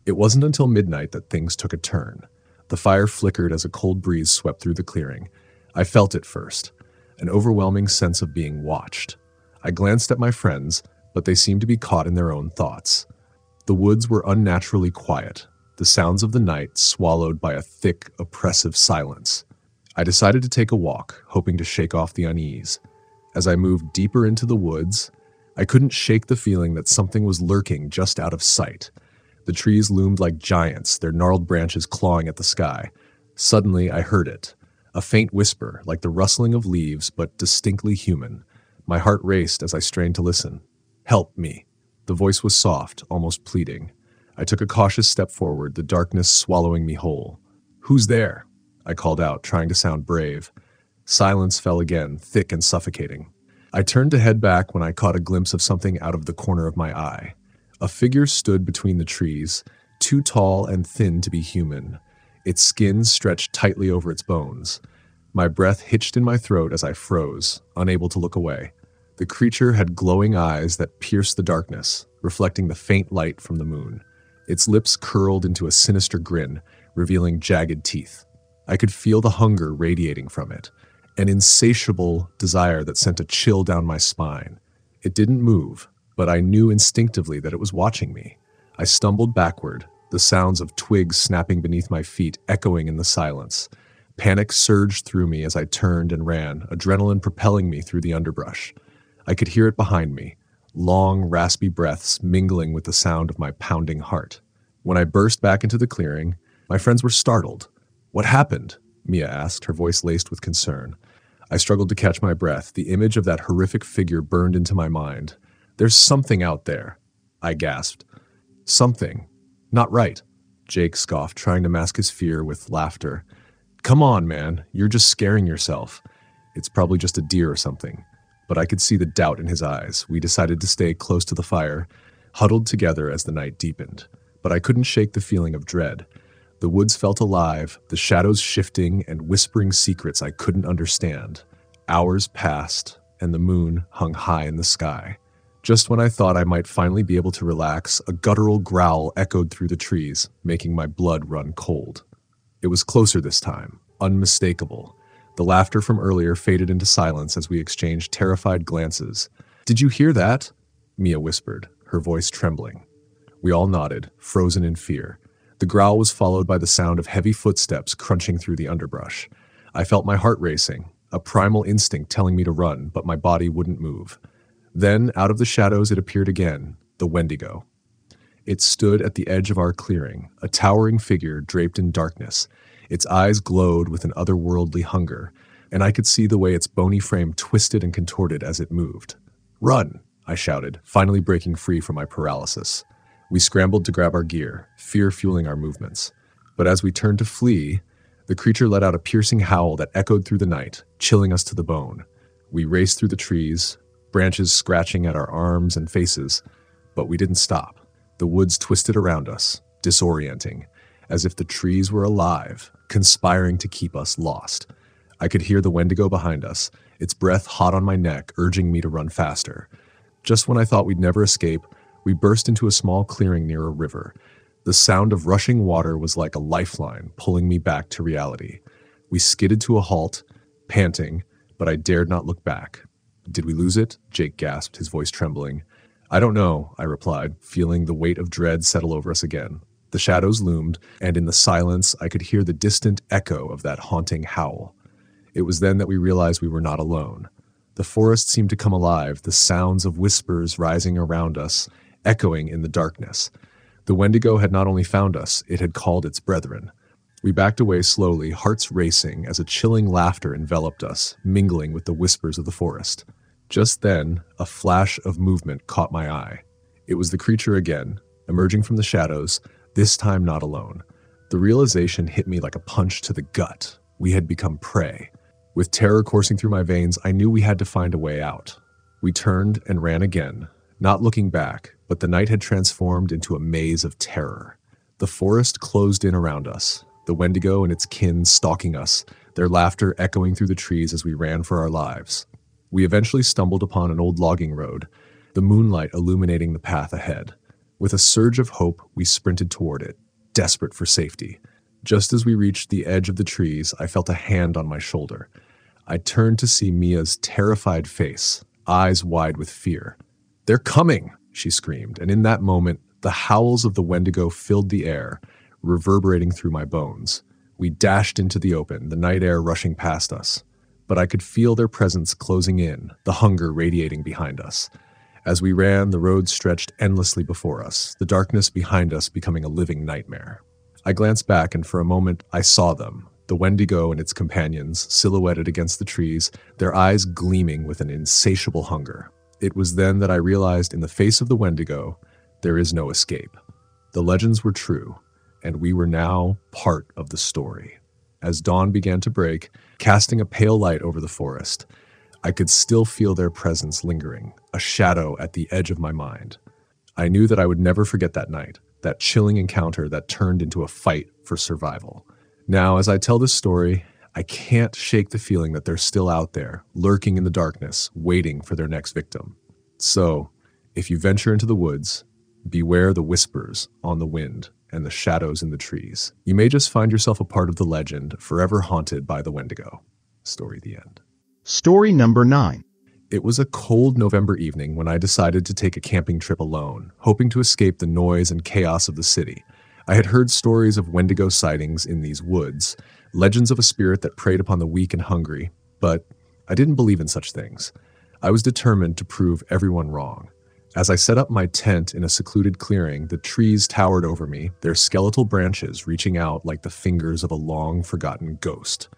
It wasn't until midnight that things took a turn. The fire flickered as a cold breeze swept through the clearing. I felt it first, an overwhelming sense of being watched. I glanced at my friends, but they seemed to be caught in their own thoughts. The woods were unnaturally quiet, the sounds of the night swallowed by a thick, oppressive silence. I decided to take a walk, hoping to shake off the unease. As I moved deeper into the woods, I couldn't shake the feeling that something was lurking just out of sight. The trees loomed like giants, their gnarled branches clawing at the sky. Suddenly, I heard it. A faint whisper, like the rustling of leaves, but distinctly human. My heart raced as I strained to listen. "Help me." The voice was soft, almost pleading. I took a cautious step forward, the darkness swallowing me whole. "Who's there?" I called out, trying to sound brave. Silence fell again, thick and suffocating. I turned to head back when I caught a glimpse of something out of the corner of my eye. A figure stood between the trees, too tall and thin to be human. Its skin stretched tightly over its bones. My breath hitched in my throat as I froze, unable to look away. The creature had glowing eyes that pierced the darkness, reflecting the faint light from the moon. Its lips curled into a sinister grin, revealing jagged teeth. I could feel the hunger radiating from it, an insatiable desire that sent a chill down my spine. It didn't move, but I knew instinctively that it was watching me. I stumbled backward, the sounds of twigs snapping beneath my feet echoing in the silence. Panic surged through me as I turned and ran, adrenaline propelling me through the underbrush. I could hear it behind me, long, raspy breaths mingling with the sound of my pounding heart. When I burst back into the clearing, my friends were startled. "What happened?" Mia asked, her voice laced with concern. I struggled to catch my breath. The image of that horrific figure burned into my mind. "There's something out there," I gasped. "Something. Not right," Jake scoffed, trying to mask his fear with laughter. "Come on, man. You're just scaring yourself. It's probably just a deer or something." But I could see the doubt in his eyes. We decided to stay close to the fire, huddled together as the night deepened. But I couldn't shake the feeling of dread. The woods felt alive, the shadows shifting and whispering secrets I couldn't understand. Hours passed, and the moon hung high in the sky. Just when I thought I might finally be able to relax, a guttural growl echoed through the trees, making my blood run cold. It was closer this time, unmistakable. The laughter from earlier faded into silence as we exchanged terrified glances. "Did you hear that?" Mia whispered, her voice trembling. We all nodded, frozen in fear. The growl was followed by the sound of heavy footsteps crunching through the underbrush. I felt my heart racing, a primal instinct telling me to run, but my body wouldn't move. Then, out of the shadows, it appeared again, the Wendigo. It stood at the edge of our clearing, a towering figure draped in darkness. Its eyes glowed with an otherworldly hunger, and I could see the way its bony frame twisted and contorted as it moved. "Run!" I shouted, finally breaking free from my paralysis. We scrambled to grab our gear, fear fueling our movements. But as we turned to flee, the creature let out a piercing howl that echoed through the night, chilling us to the bone. We raced through the trees, branches scratching at our arms and faces, but we didn't stop. The woods twisted around us, disorienting, as if the trees were alive, conspiring to keep us lost. I could hear the Wendigo behind us, its breath hot on my neck, urging me to run faster. Just when I thought we'd never escape, we burst into a small clearing near a river. The sound of rushing water was like a lifeline, pulling me back to reality. We skidded to a halt, panting, but I dared not look back. "Did we lose it?" Jake gasped, his voice trembling. "I don't know," I replied, feeling the weight of dread settle over us again. The shadows loomed, and in the silence I could hear the distant echo of that haunting howl. It was then that we realized we were not alone. The forest seemed to come alive, the sounds of whispers rising around us, echoing in the darkness. The Wendigo had not only found us, it had called its brethren. We backed away slowly, hearts racing, as a chilling laughter enveloped us, mingling with the whispers of the forest. Just then, a flash of movement caught my eye. It was the creature again, emerging from the shadows, this time not alone. The realization hit me like a punch to the gut. We had become prey. With terror coursing through my veins, I knew we had to find a way out. We turned and ran again, not looking back, but the night had transformed into a maze of terror. The forest closed in around us, the Wendigo and its kin stalking us, their laughter echoing through the trees as we ran for our lives. We eventually stumbled upon an old logging road, the moonlight illuminating the path ahead. With a surge of hope, we sprinted toward it, desperate for safety. Just as we reached the edge of the trees, I felt a hand on my shoulder. I turned to see Mia's terrified face, eyes wide with fear. "They're coming!" she screamed, and in that moment, the howls of the Wendigo filled the air, reverberating through my bones. We dashed into the open, the night air rushing past us. But I could feel their presence closing in, the hunger radiating behind us. As we ran, the road stretched endlessly before us, the darkness behind us becoming a living nightmare. I glanced back, and for a moment, I saw them, the Wendigo and its companions, silhouetted against the trees, their eyes gleaming with an insatiable hunger. It was then that I realized in the face of the Wendigo, there is no escape. The legends were true, and we were now part of the story. As dawn began to break, casting a pale light over the forest, I could still feel their presence lingering, a shadow at the edge of my mind. I knew that I would never forget that night, that chilling encounter that turned into a fight for survival. Now, as I tell this story, I can't shake the feeling that they're still out there, lurking in the darkness, waiting for their next victim. So, if you venture into the woods, beware the whispers on the wind and the shadows in the trees. You may just find yourself a part of the legend, forever haunted by the Wendigo. Story the end. Story number 9. It was a cold November evening when I decided to take a camping trip alone, hoping to escape the noise and chaos of the city. I had heard stories of Wendigo sightings in these woods, legends of a spirit that preyed upon the weak and hungry, but I didn't believe in such things. I was determined to prove everyone wrong. As I set up my tent in a secluded clearing, the trees towered over me, their skeletal branches reaching out like the fingers of a long-forgotten ghost.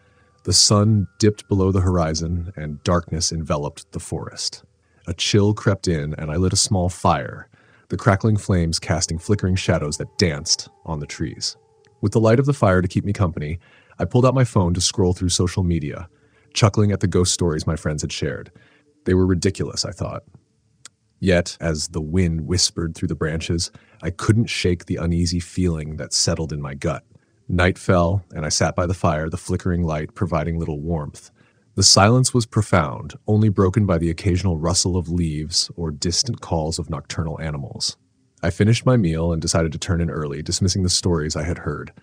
The sun dipped below the horizon, and darkness enveloped the forest. A chill crept in, and I lit a small fire, the crackling flames casting flickering shadows that danced on the trees. With the light of the fire to keep me company, I pulled out my phone to scroll through social media, chuckling at the ghost stories my friends had shared. They were ridiculous, I thought. Yet, as the wind whispered through the branches, I couldn't shake the uneasy feeling that settled in my gut. Night fell, and I sat by the fire, the flickering light providing little warmth. The silence was profound, only broken by the occasional rustle of leaves or distant calls of nocturnal animals. I finished my meal and decided to turn in early, dismissing the stories I had heard.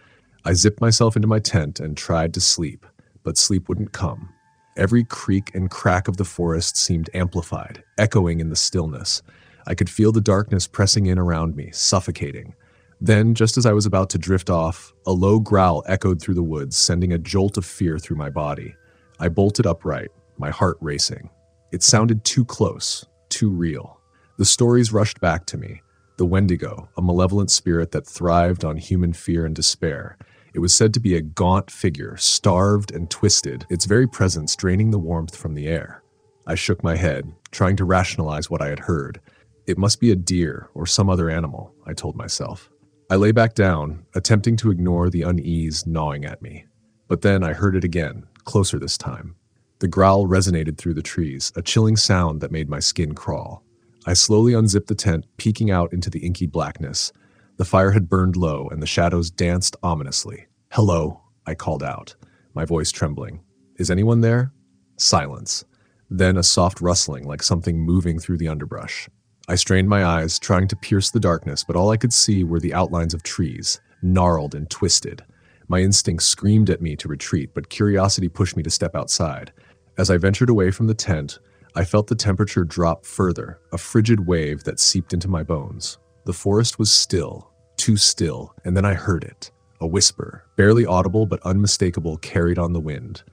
I zipped myself into my tent and tried to sleep, but sleep wouldn't come. Every creak and crack of the forest seemed amplified, echoing in the stillness. I could feel the darkness pressing in around me, suffocating. Then, just as I was about to drift off, a low growl echoed through the woods, sending a jolt of fear through my body. I bolted upright, my heart racing. It sounded too close, too real. The stories rushed back to me. The Wendigo, a malevolent spirit that thrived on human fear and despair. It was said to be a gaunt figure, starved and twisted, its very presence draining the warmth from the air. I shook my head, trying to rationalize what I had heard. It must be a deer or some other animal, I told myself. I lay back down, attempting to ignore the unease gnawing at me. But then I heard it again, closer this time. The growl resonated through the trees, a chilling sound that made my skin crawl. I slowly unzipped the tent, peeking out into the inky blackness. The fire had burned low, and the shadows danced ominously. "Hello," I called out, my voice trembling. "Is anyone there?" Silence. Then a soft rustling, like something moving through the underbrush. I strained my eyes, trying to pierce the darkness, but all I could see were the outlines of trees, gnarled and twisted. My instincts screamed at me to retreat, but curiosity pushed me to step outside. As I ventured away from the tent, I felt the temperature drop further, a frigid wave that seeped into my bones. The forest was still, too still, and then I heard it. A whisper, barely audible but unmistakable, carried on the wind.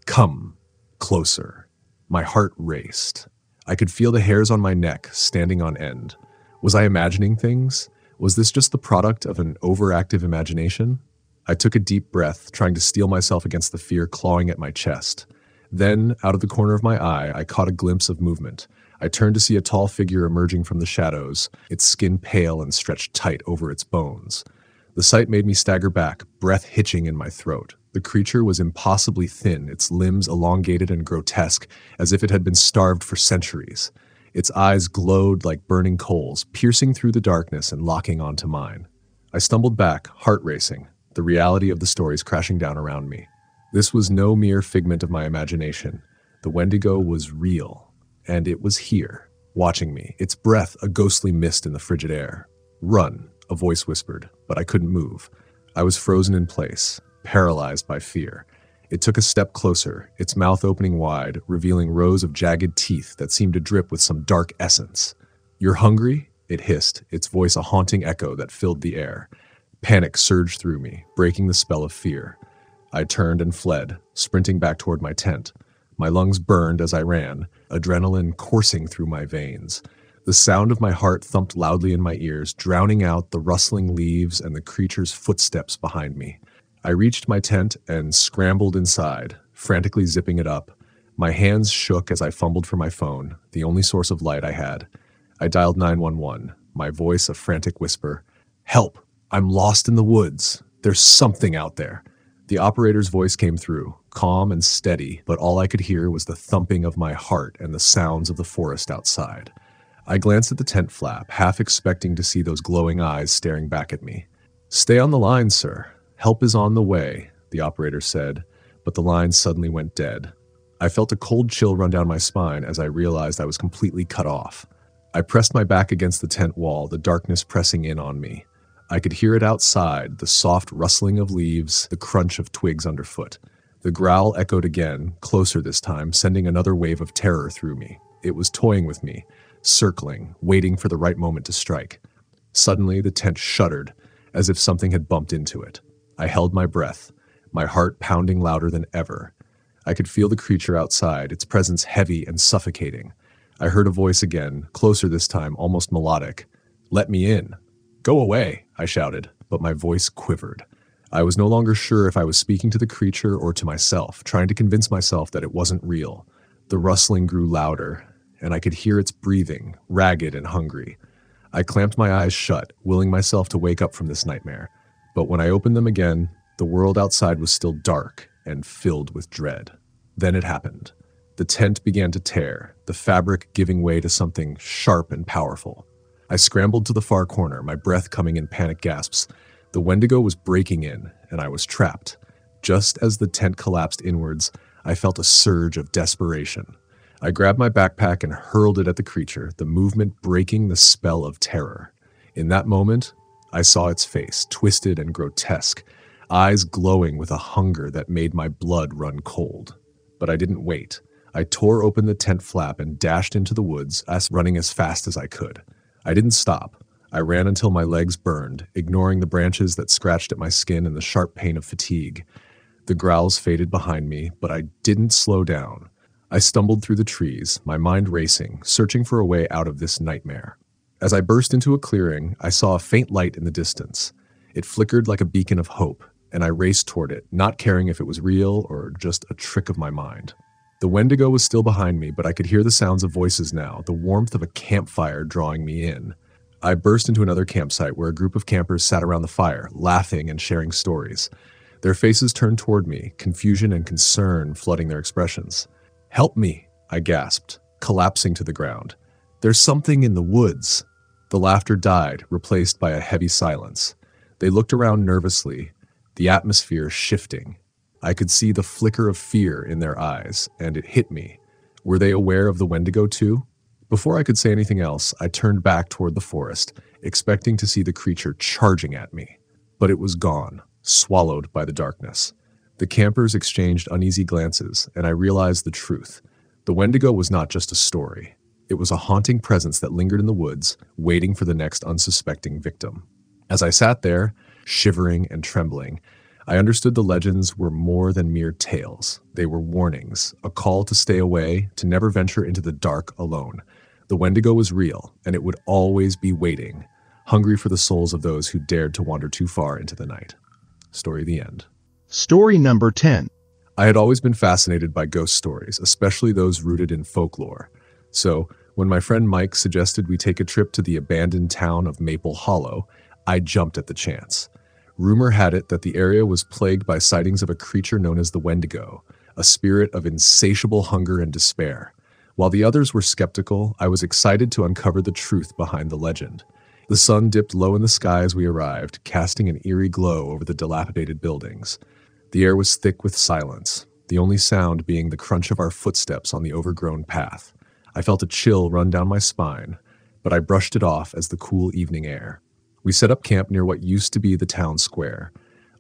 "Come closer." My heart raced. I could feel the hairs on my neck standing on end. Was I imagining things? Was this just the product of an overactive imagination? I took a deep breath, trying to steel myself against the fear clawing at my chest. Then, out of the corner of my eye, I caught a glimpse of movement. I turned to see a tall figure emerging from the shadows, its skin pale and stretched tight over its bones. The sight made me stagger back, breath hitching in my throat. The creature was impossibly thin, its limbs elongated and grotesque, as if it had been starved for centuries. Its eyes glowed like burning coals, piercing through the darkness and locking onto mine. I stumbled back, heart racing, the reality of the stories crashing down around me. This was no mere figment of my imagination. The Wendigo was real, and it was here, watching me, its breath a ghostly mist in the frigid air. "Run," a voice whispered, but I couldn't move. I was frozen in place, paralyzed by fear. It took a step closer, its mouth opening wide, revealing rows of jagged teeth that seemed to drip with some dark essence. "You're hungry?" it hissed, its voice a haunting echo that filled the air. Panic surged through me, breaking the spell of fear. I turned and fled, sprinting back toward my tent. My lungs burned as I ran, adrenaline coursing through my veins. The sound of my heart thumped loudly in my ears, drowning out the rustling leaves and the creature's footsteps behind me. I reached my tent and scrambled inside, frantically zipping it up. My hands shook as I fumbled for my phone, the only source of light I had. I dialed 911, my voice a frantic whisper. "Help! I'm lost in the woods. There's something out there." The operator's voice came through, calm and steady, but all I could hear was the thumping of my heart and the sounds of the forest outside. I glanced at the tent flap, half expecting to see those glowing eyes staring back at me. "Stay on the line, sir. Help is on the way," the operator said, but the line suddenly went dead. I felt a cold chill run down my spine as I realized I was completely cut off. I pressed my back against the tent wall, the darkness pressing in on me. I could hear it outside, the soft rustling of leaves, the crunch of twigs underfoot. The growl echoed again, closer this time, sending another wave of terror through me. It was toying with me, circling, waiting for the right moment to strike. Suddenly, the tent shuddered, as if something had bumped into it. I held my breath, my heart pounding louder than ever. I could feel the creature outside, its presence heavy and suffocating. I heard a voice again, closer this time, almost melodic. "Let me in." "Go away," I shouted, but my voice quivered. I was no longer sure if I was speaking to the creature or to myself, trying to convince myself that it wasn't real. The rustling grew louder, and I could hear its breathing, ragged and hungry. I clamped my eyes shut, willing myself to wake up from this nightmare. But when I opened them again, the world outside was still dark and filled with dread. Then it happened. The tent began to tear, the fabric giving way to something sharp and powerful. I scrambled to the far corner, my breath coming in panic gasps. The Wendigo was breaking in, and I was trapped. Just as the tent collapsed inwards, I felt a surge of desperation. I grabbed my backpack and hurled it at the creature, the movement breaking the spell of terror. In that moment, I saw its face, twisted and grotesque, eyes glowing with a hunger that made my blood run cold. But I didn't wait. I tore open the tent flap and dashed into the woods, running as fast as I could. I didn't stop. I ran until my legs burned, ignoring the branches that scratched at my skin and the sharp pain of fatigue. The growls faded behind me, but I didn't slow down. I stumbled through the trees, my mind racing, searching for a way out of this nightmare. As I burst into a clearing, I saw a faint light in the distance. It flickered like a beacon of hope, and I raced toward it, not caring if it was real or just a trick of my mind. The Wendigo was still behind me, but I could hear the sounds of voices now, the warmth of a campfire drawing me in. I burst into another campsite where a group of campers sat around the fire, laughing and sharing stories. Their faces turned toward me, confusion and concern flooding their expressions. "Help me," I gasped, collapsing to the ground. "There's something in the woods." The laughter died, replaced by a heavy silence. They looked around nervously, the atmosphere shifting. I could see the flicker of fear in their eyes, and it hit me. Were they aware of the Wendigo too? Before I could say anything else, I turned back toward the forest, expecting to see the creature charging at me. But it was gone, swallowed by the darkness. The campers exchanged uneasy glances, and I realized the truth. The Wendigo was not just a story. It was a haunting presence that lingered in the woods, waiting for the next unsuspecting victim. As I sat there, shivering and trembling, I understood the legends were more than mere tales. They were warnings, a call to stay away, to never venture into the dark alone. The Wendigo was real, and it would always be waiting, hungry for the souls of those who dared to wander too far into the night. Story the end. Story number 10. I had always been fascinated by ghost stories, especially those rooted in folklore. So, when my friend Mike suggested we take a trip to the abandoned town of Maple Hollow, I jumped at the chance. Rumor had it that the area was plagued by sightings of a creature known as the Wendigo, a spirit of insatiable hunger and despair. While the others were skeptical, I was excited to uncover the truth behind the legend. The sun dipped low in the sky as we arrived, casting an eerie glow over the dilapidated buildings. The air was thick with silence, the only sound being the crunch of our footsteps on the overgrown path. I felt a chill run down my spine, but I brushed it off as the cool evening air. We set up camp near what used to be the town square.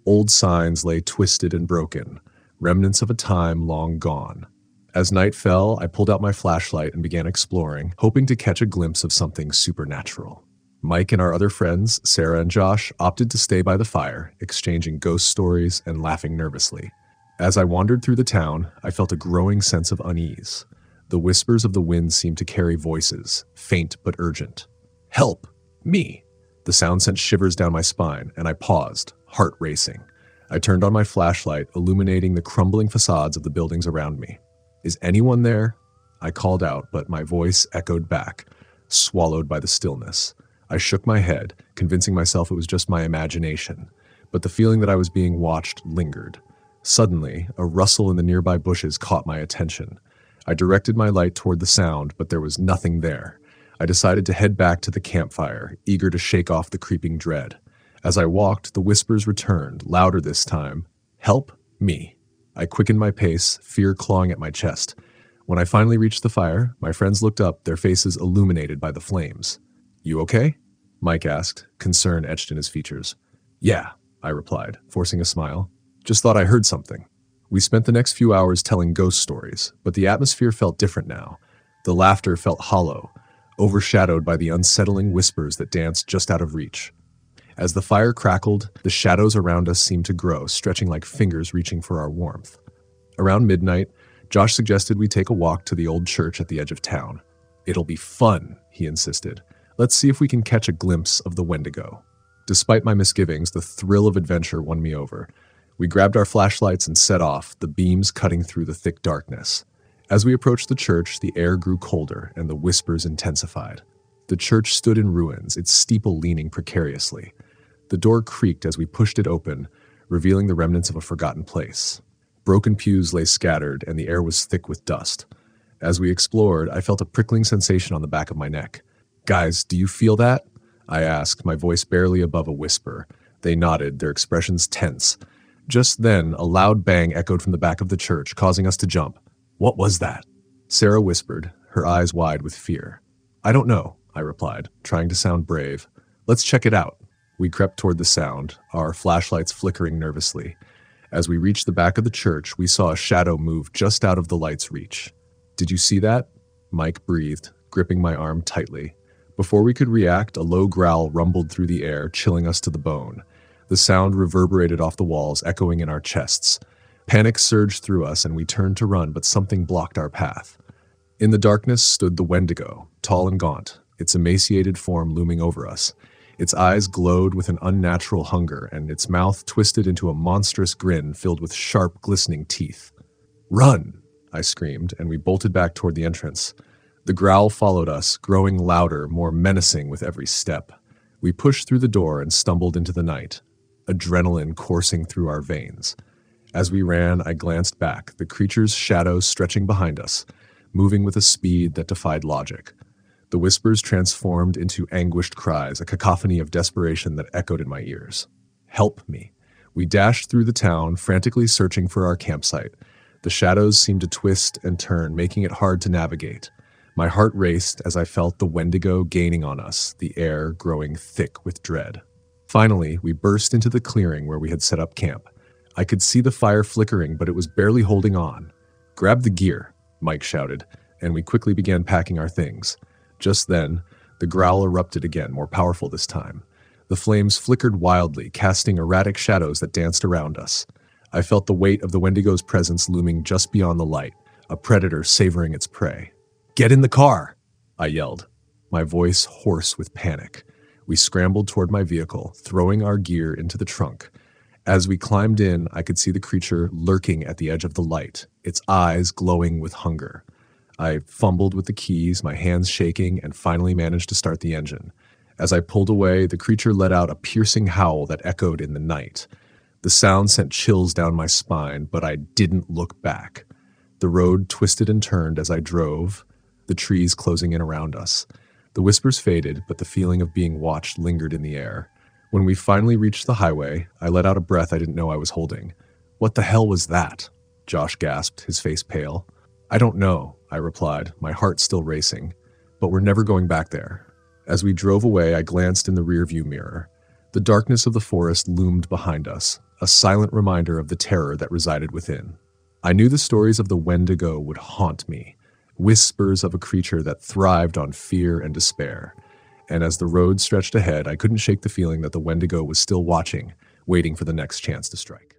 Old signs lay twisted and broken, remnants of a time long gone. As night fell, I pulled out my flashlight and began exploring, hoping to catch a glimpse of something supernatural. Mike and our other friends, Sarah and Josh, opted to stay by the fire, exchanging ghost stories and laughing nervously. As I wandered through the town, I felt a growing sense of unease. The whispers of the wind seemed to carry voices, faint but urgent. "Help! Me!" The sound sent shivers down my spine, and I paused, heart racing. I turned on my flashlight, illuminating the crumbling facades of the buildings around me. "Is anyone there?" I called out, but my voice echoed back, swallowed by the stillness. I shook my head, convincing myself it was just my imagination, but the feeling that I was being watched lingered. Suddenly, a rustle in the nearby bushes caught my attention. I directed my light toward the sound, but there was nothing there. I decided to head back to the campfire, eager to shake off the creeping dread. As I walked, the whispers returned, louder this time. "Help me." I quickened my pace, fear clawing at my chest. When I finally reached the fire, my friends looked up, their faces illuminated by the flames. "You okay?" Mike asked, concern etched in his features. Yeah, I replied, forcing a smile. Just thought I heard something. We spent the next few hours telling ghost stories, but the atmosphere felt different now. The laughter felt hollow, overshadowed by the unsettling whispers that danced just out of reach. As the fire crackled, the shadows around us seemed to grow, stretching like fingers reaching for our warmth. Around midnight, Josh suggested we take a walk to the old church at the edge of town. It'll be fun, he insisted. Let's see if we can catch a glimpse of the Wendigo. Despite my misgivings, the thrill of adventure won me over. We grabbed our flashlights and set off, the beams cutting through the thick darkness. As we approached the church, the air grew colder and the whispers intensified. The church stood in ruins, its steeple leaning precariously. The door creaked as we pushed it open, revealing the remnants of a forgotten place. Broken pews lay scattered, and the air was thick with dust. As we explored, I felt a prickling sensation on the back of my neck. Guys, do you feel that? I asked, my voice barely above a whisper. They nodded, their expressions tense. Just then, a loud bang echoed from the back of the church, causing us to jump. What was that? Sarah whispered, her eyes wide with fear. I don't know, I replied, trying to sound brave. Let's check it out. We crept toward the sound, our flashlights flickering nervously. As we reached the back of the church, we saw a shadow move just out of the light's reach. Did you see that? Mike breathed, gripping my arm tightly. Before we could react, a low growl rumbled through the air, chilling us to the bone. The sound reverberated off the walls, echoing in our chests. Panic surged through us, and we turned to run, but something blocked our path. In the darkness stood the Wendigo, tall and gaunt, its emaciated form looming over us. Its eyes glowed with an unnatural hunger, and its mouth twisted into a monstrous grin filled with sharp, glistening teeth. Run! I screamed, and we bolted back toward the entrance. The growl followed us, growing louder, more menacing with every step. We pushed through the door and stumbled into the night, adrenaline coursing through our veins. As we ran, I glanced back, the creature's shadows stretching behind us, moving with a speed that defied logic. The whispers transformed into anguished cries, a cacophony of desperation that echoed in my ears. Help me. We dashed through the town, frantically searching for our campsite. The shadows seemed to twist and turn, making it hard to navigate. My heart raced as I felt the Wendigo gaining on us, the air growing thick with dread. Finally, we burst into the clearing where we had set up camp. I could see the fire flickering, but it was barely holding on. Grab the gear, Mike shouted, and we quickly began packing our things. Just then, the growl erupted again, more powerful this time. The flames flickered wildly, casting erratic shadows that danced around us. I felt the weight of the Wendigo's presence looming just beyond the light, a predator savoring its prey. Get in the car, I yelled, my voice hoarse with panic. We scrambled toward my vehicle, throwing our gear into the trunk. As we climbed in, I could see the creature lurking at the edge of the light, its eyes glowing with hunger. I fumbled with the keys, my hands shaking, and finally managed to start the engine. As I pulled away, the creature let out a piercing howl that echoed in the night. The sound sent chills down my spine, but I didn't look back. The road twisted and turned as I drove, the trees closing in around us. The whispers faded, but the feeling of being watched lingered in the air. When we finally reached the highway, I let out a breath I didn't know I was holding. What the hell was that? Josh gasped, his face pale. I don't know, I replied, my heart still racing. But we're never going back there. As we drove away, I glanced in the rearview mirror. The darkness of the forest loomed behind us, a silent reminder of the terror that resided within. I knew the stories of the Wendigo would haunt me, whispers of a creature that thrived on fear and despair. And as the road stretched ahead, I couldn't shake the feeling that the Wendigo was still watching, waiting for the next chance to strike.